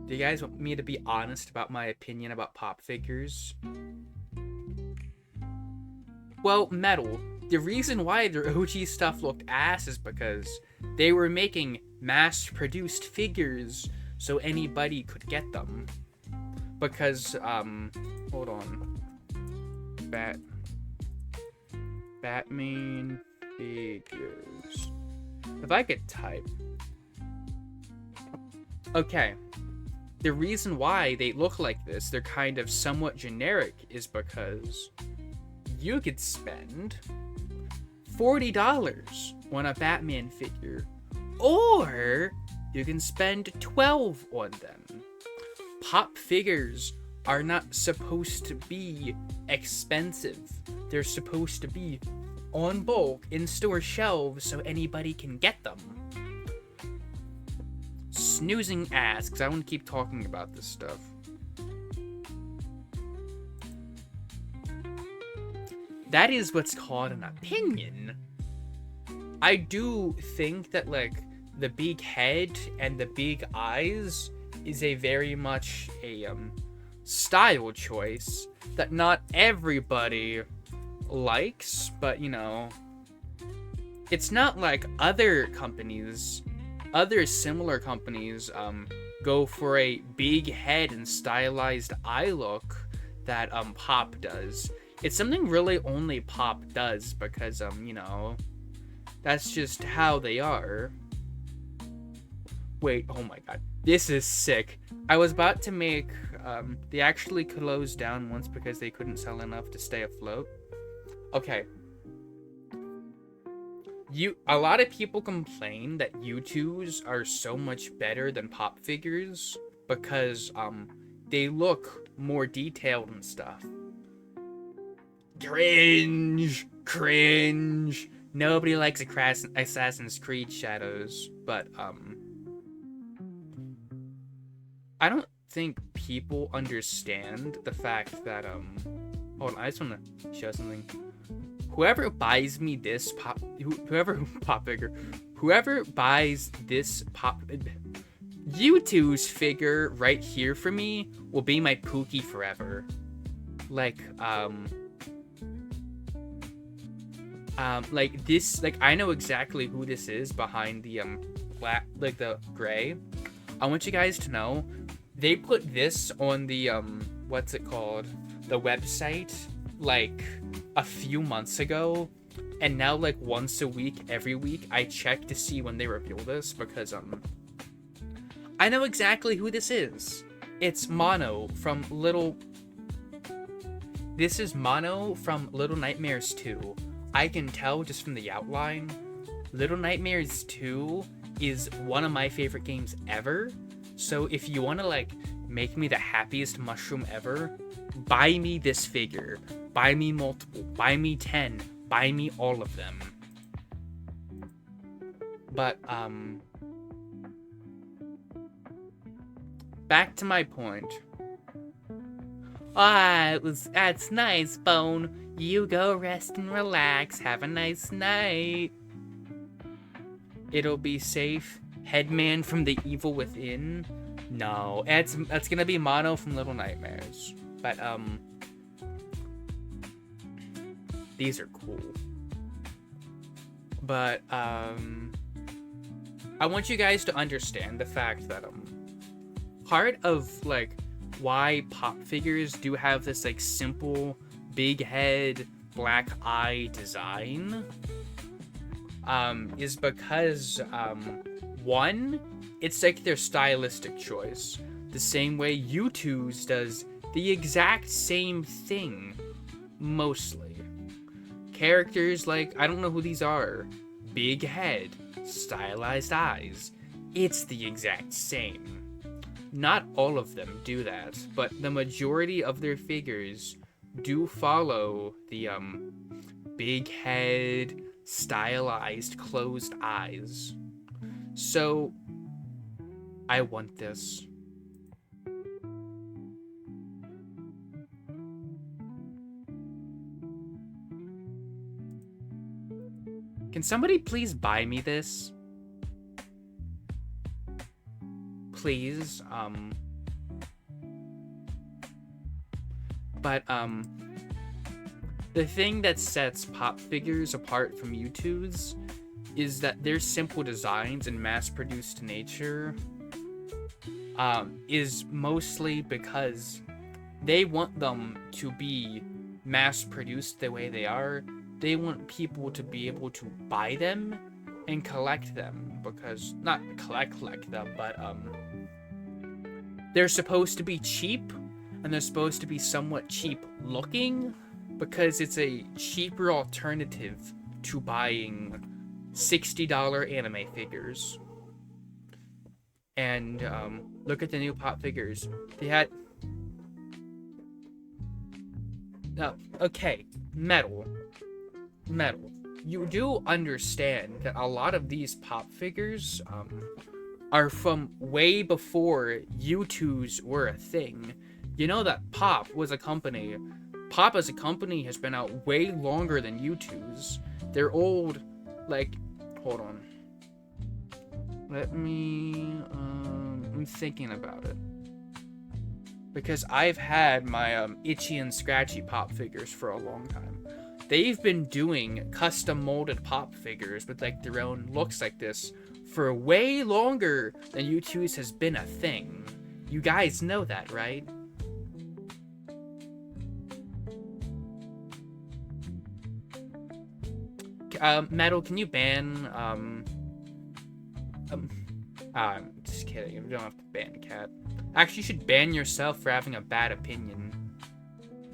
Do you guys want me to be honest about my opinion about pop figures? Well, metal. The reason why their OG stuff looked ass is because they were making mass-produced figures so anybody could get them. Because, hold on. Batman figures. If I could type. Okay. The reason why they look like this, they're kind of somewhat generic, is because you could spend $40 on a Batman figure, or you can spend $12 on them. Pop figures are not supposed to be expensive. They're supposed to be on bulk in store shelves so anybody can get them. Snoozing ass, because I want to keep talking about this stuff. That is what's called an opinion. I do think that, like, the big head and the big eyes is a very much a style choice that not everybody likes, but, you know, it's not like other similar companies go for a big head and stylized eye look that Pop does. It's something really only Pop does because, you know, that's just how they are. Wait, oh my god. This is sick. I was about to make, they actually closed down once because they couldn't sell enough to stay afloat. Okay. A lot of people complain that U2s are so much better than Pop figures because, they look more detailed and stuff. Cringe! Nobody likes Assassin's Creed shadows, but, I don't think people understand the fact that, hold on, I just want to show something. Whoever buys me this whoever buys this U2's figure right here for me will be my Pookie forever. Like this, like, I know exactly who this is behind the, black, like, the gray. I want you guys to know, they put this on the, what's it called? The website, like, a few months ago, and now, like, once a week, every week, I check to see when they reveal this, because, I know exactly who this is. It's Mono from This is Mono from Little Nightmares 2. I can tell just from the outline, Little Nightmares 2 is one of my favorite games ever, so if you want to, like, make me the happiest mushroom ever, buy me this figure. Buy me multiple. Buy me 10. Buy me all of them. But, back to my point. That's nice, Bone. You go rest and relax. Have a nice night. It'll be safe Headman from The Evil Within. No, that's gonna be Mono from Little Nightmares. But these are cool. But I want you guys to understand the fact that part of like why pop figures do have this like simple big head black eye design is because one, it's like their stylistic choice, the same way U2's does the exact same thing mostly. Characters like, I don't know who these are, big head, stylized eyes, it's the exact same. Not all of them do that, but the majority of their figures do follow the big head, stylized, closed eyes. So, I want this. Can somebody please buy me this? Please, but, the thing that sets pop figures apart from U2's is that their simple designs and mass-produced nature, is mostly because they want them to be mass-produced the way they are. They want people to be able to buy them and collect them, because, not collect them, but, they're supposed to be cheap, and they're supposed to be somewhat cheap looking, because it's a cheaper alternative to buying $60 anime figures. And, look at the new pop figures. They had... Oh, okay, metal. You do understand that a lot of these pop figures, are from way before U2's were a thing. You know that Pop was a company. Pop as a company has been out way longer than U2's. They're old, like, hold on. Let me, I'm thinking about it. Because I've had my, Itchy and Scratchy Pop figures for a long time. They've been doing custom molded pop figures with, like, their own looks like this for way longer than U2's has been a thing. You guys know that, right? Metal, can you ban, I'm just kidding, you don't have to ban Cat. Actually, you should ban yourself for having a bad opinion.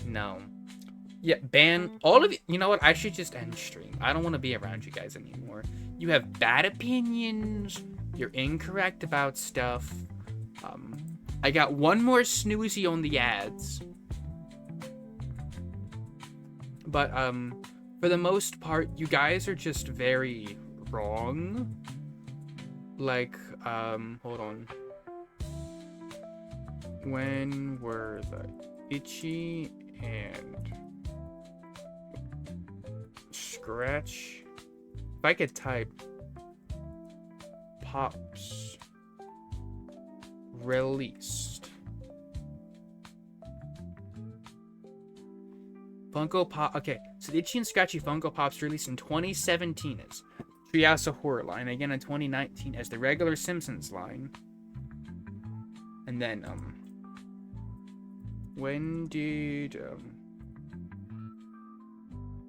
No. Yeah, ban all of you. You know what, I should just end stream. I don't want to be around you guys anymore. You have bad opinions, you're incorrect about stuff. I got one more snoozy on the ads. But, for the most part, you guys are just very wrong. Like, hold on. When were the Itchy and Scratch? If I could type Pops released. Funko Pop. Okay, so the Itchy and Scratchy Funko Pops released in 2017 as Treehouse of Horror line, again in 2019 as the regular Simpsons line. And then, when did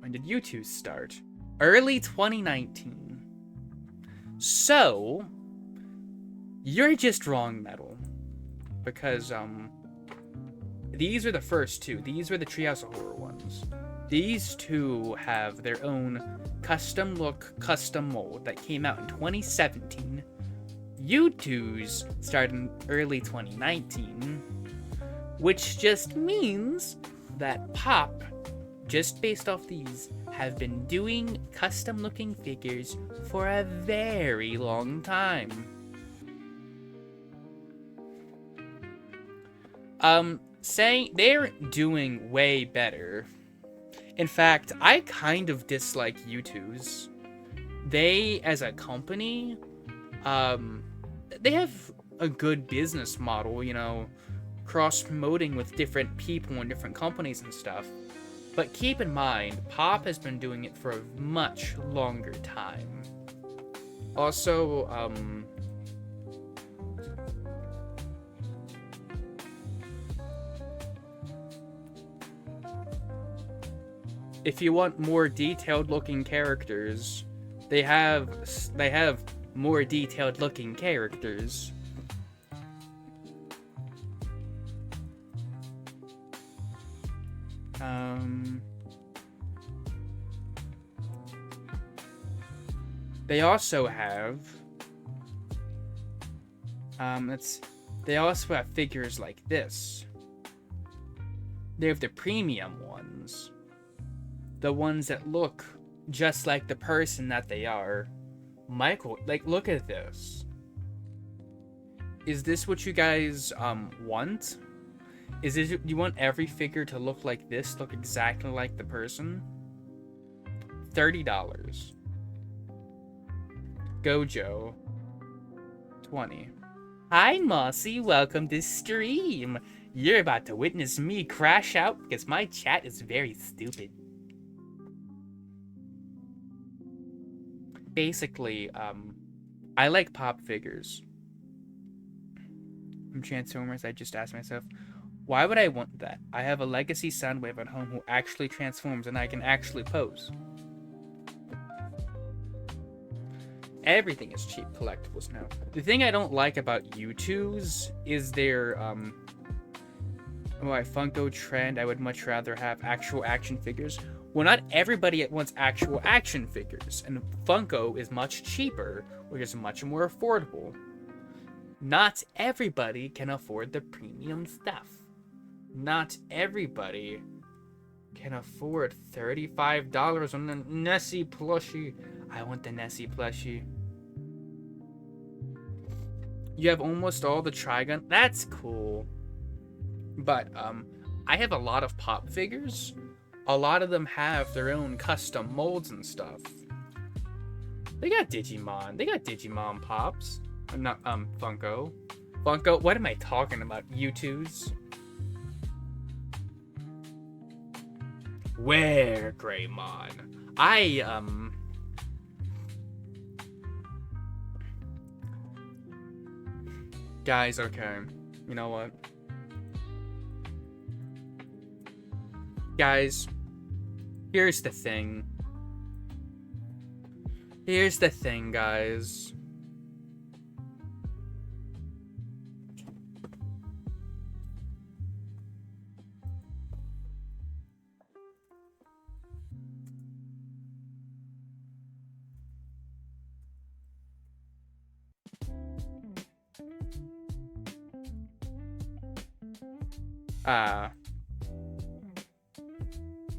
U2 start? Early 2019. So, you're just wrong, Metal. Because, these are the first two. These were the Treehouse of Horror ones. These two have their own custom look, custom mold that came out in 2017. U2's started in early 2019. Which just means that Pop, just based off these, have been doing custom looking figures for a very long time. Saying they're doing way better. In fact, I kind of dislike U2's. They, as a company, they have a good business model, you know, cross promoting with different people and different companies and stuff. But keep in mind, Pop has been doing it for a much longer time. Also, if you want more detailed looking characters, they have more detailed looking characters. They also have they also have figures like this. They have the premium ones. The ones that look just like the person that they are. Michael, like, look at this. Is this what you guys want? Is it, you want every figure to look like this, look exactly like the person? $30. Gojo, 20. Hi, Mossy, welcome to stream. You're about to witness me crash out because my chat is very stupid. Basically, I like Pop figures. From Transformers, I just asked myself, why would I want that? I have a Legacy Soundwave at home who actually transforms and I can actually pose. Everything is cheap collectibles now. The thing I don't like about U2s is their, Funko trend. I would much rather have actual action figures. Well, not everybody wants actual action figures, and Funko is much cheaper, which is much more affordable. Not everybody can afford the premium stuff. Not everybody can afford $35 on a Nessie plushie. I want the Nessie plushie. You have almost all the Trigun. That's cool. But, I have a lot of Pop figures. A lot of them have their own custom molds and stuff. They got Digimon. They got Digimon Pops. I'm not, Funko. Funko, what am I talking about? U2s? Where, Greymon? Guys, okay. You know what? Guys, here's the thing. Here's the thing, guys.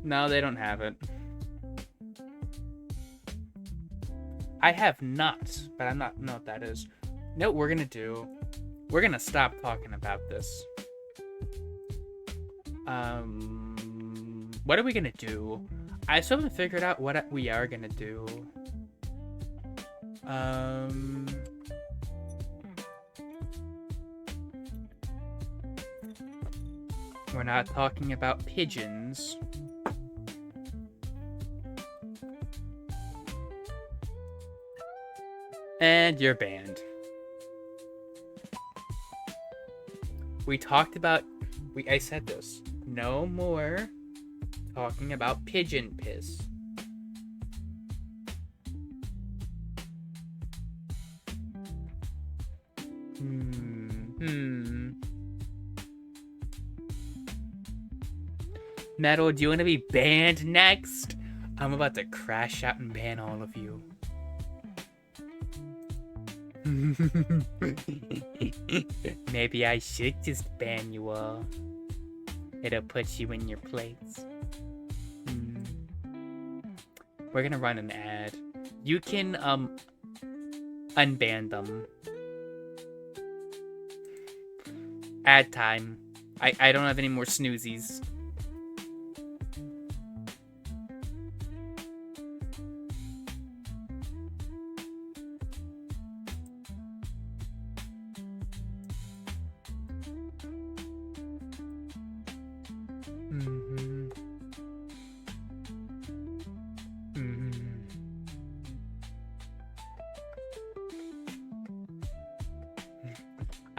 No, they don't have it. I have nuts, but I'm not know what that is. You know what we're gonna do? We're gonna stop talking about this. What are we gonna do? I still haven't figured out what we are gonna do. We're not talking about pigeons. And you're banned. We talked about... I said this. No more talking about pigeon piss. Metal, do you want to be banned next? I'm about to crash out and ban all of you. Maybe I should just ban you all. It'll put you in your place. We're gonna run an ad. You can, unban them. Ad time. I don't have any more snoozies.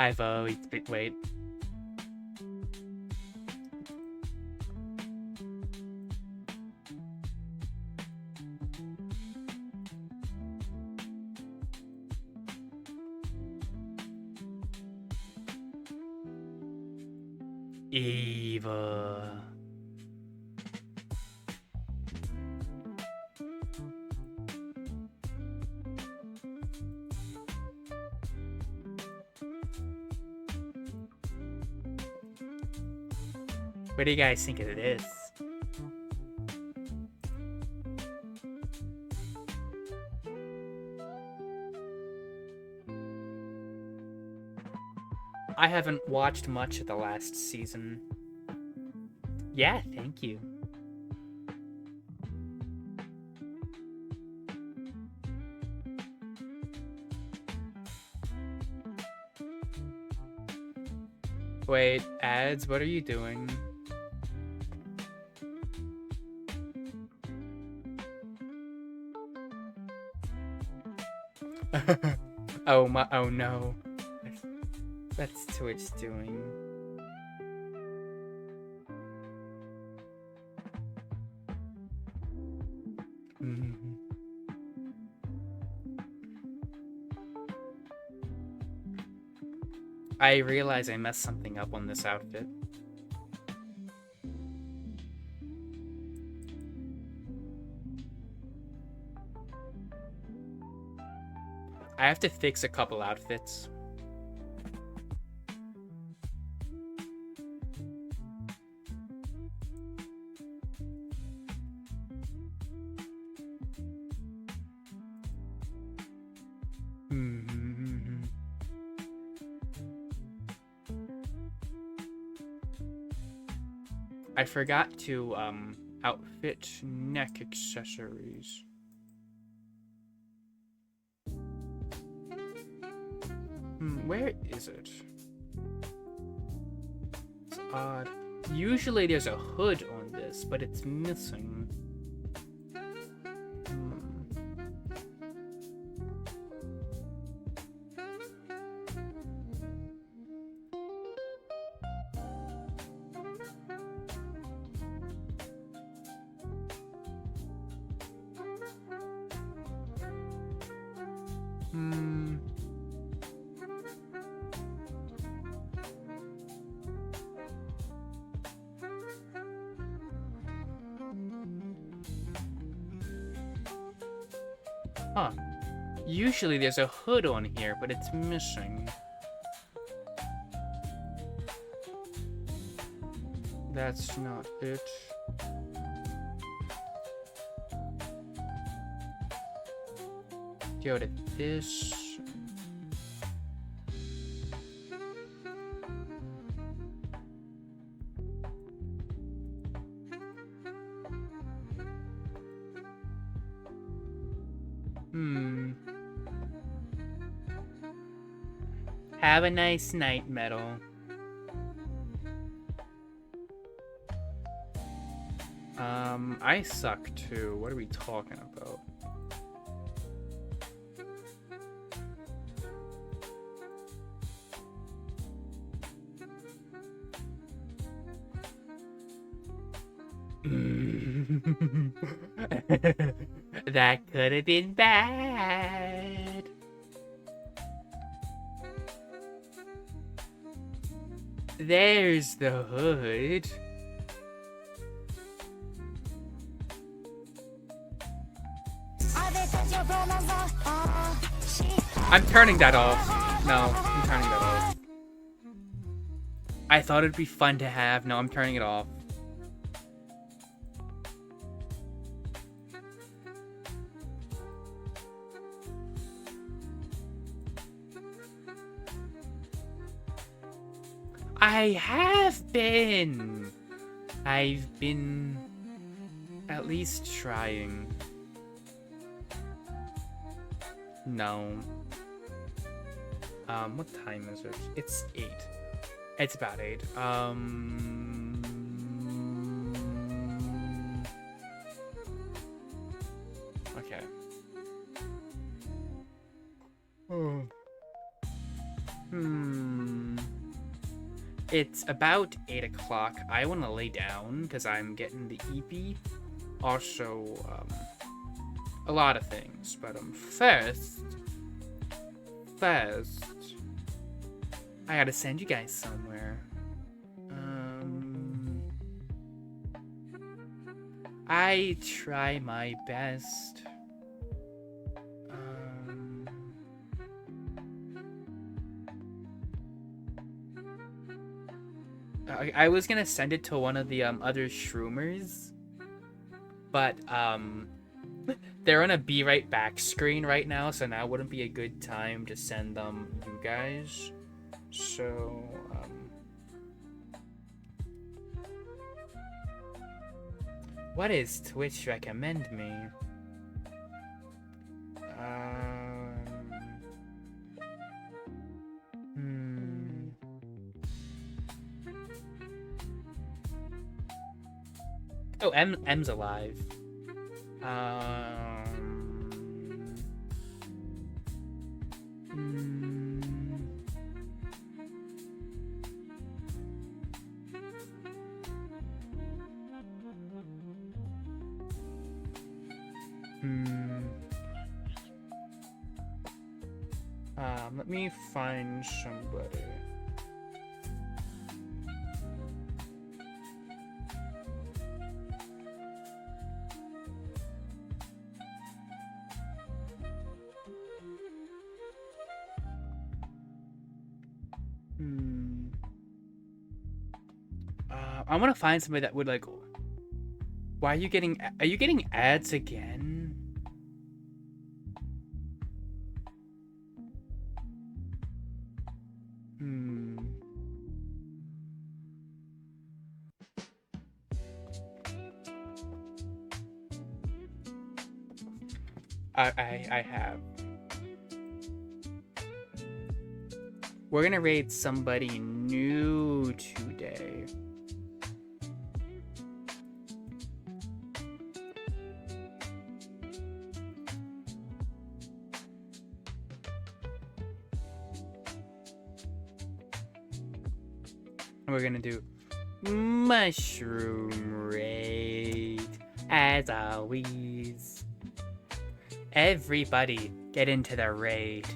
I've always been. Wait. Evil. What do you guys think of this? I haven't watched much of the last season. Yeah, thank you. Wait, ads, what are you doing? Oh no. That's Twitch doing. I realize I messed something up on this outfit. I have to fix a couple outfits. I forgot to outfit neck accessories. Where is it? It's odd. Usually there's a hood on this, but it's missing. Huh. Usually there's a hood on here, but it's missing. That's not it. Go to this. Have a nice night, Metal. I suck too. What are we talking about? That could have been bad. There's the hood. I'm turning that off. No, I'm turning that off. I thought it'd be fun to have. No, I'm turning it off. I have been. I've been at least trying. No. What time is it? It's 8. It's about 8. Okay. Oh. It's about 8 o'clock. I want to lay down because I'm getting the EP. Also, a lot of things. But first, I gotta send you guys somewhere. I try my best. I was gonna send it to one of the other shroomers, but they're on a be right back screen right now, so now wouldn't be a good time to send them you guys. So what does Twitch recommend me? Oh, M's alive. Let me find somebody. I want to find somebody that would like. Why are you getting? Are you getting ads again? I have. We're gonna raid somebody new today. We're gonna do mushroom raid as always. Everybody get into the raid.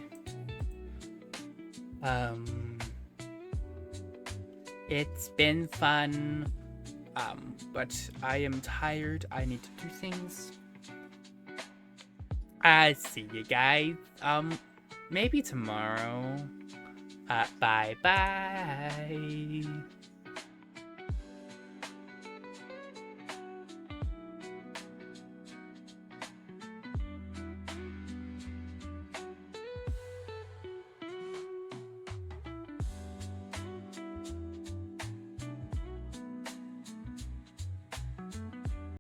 It's been fun, but I am tired. I need to do things. I see you guys, maybe tomorrow. Bye bye.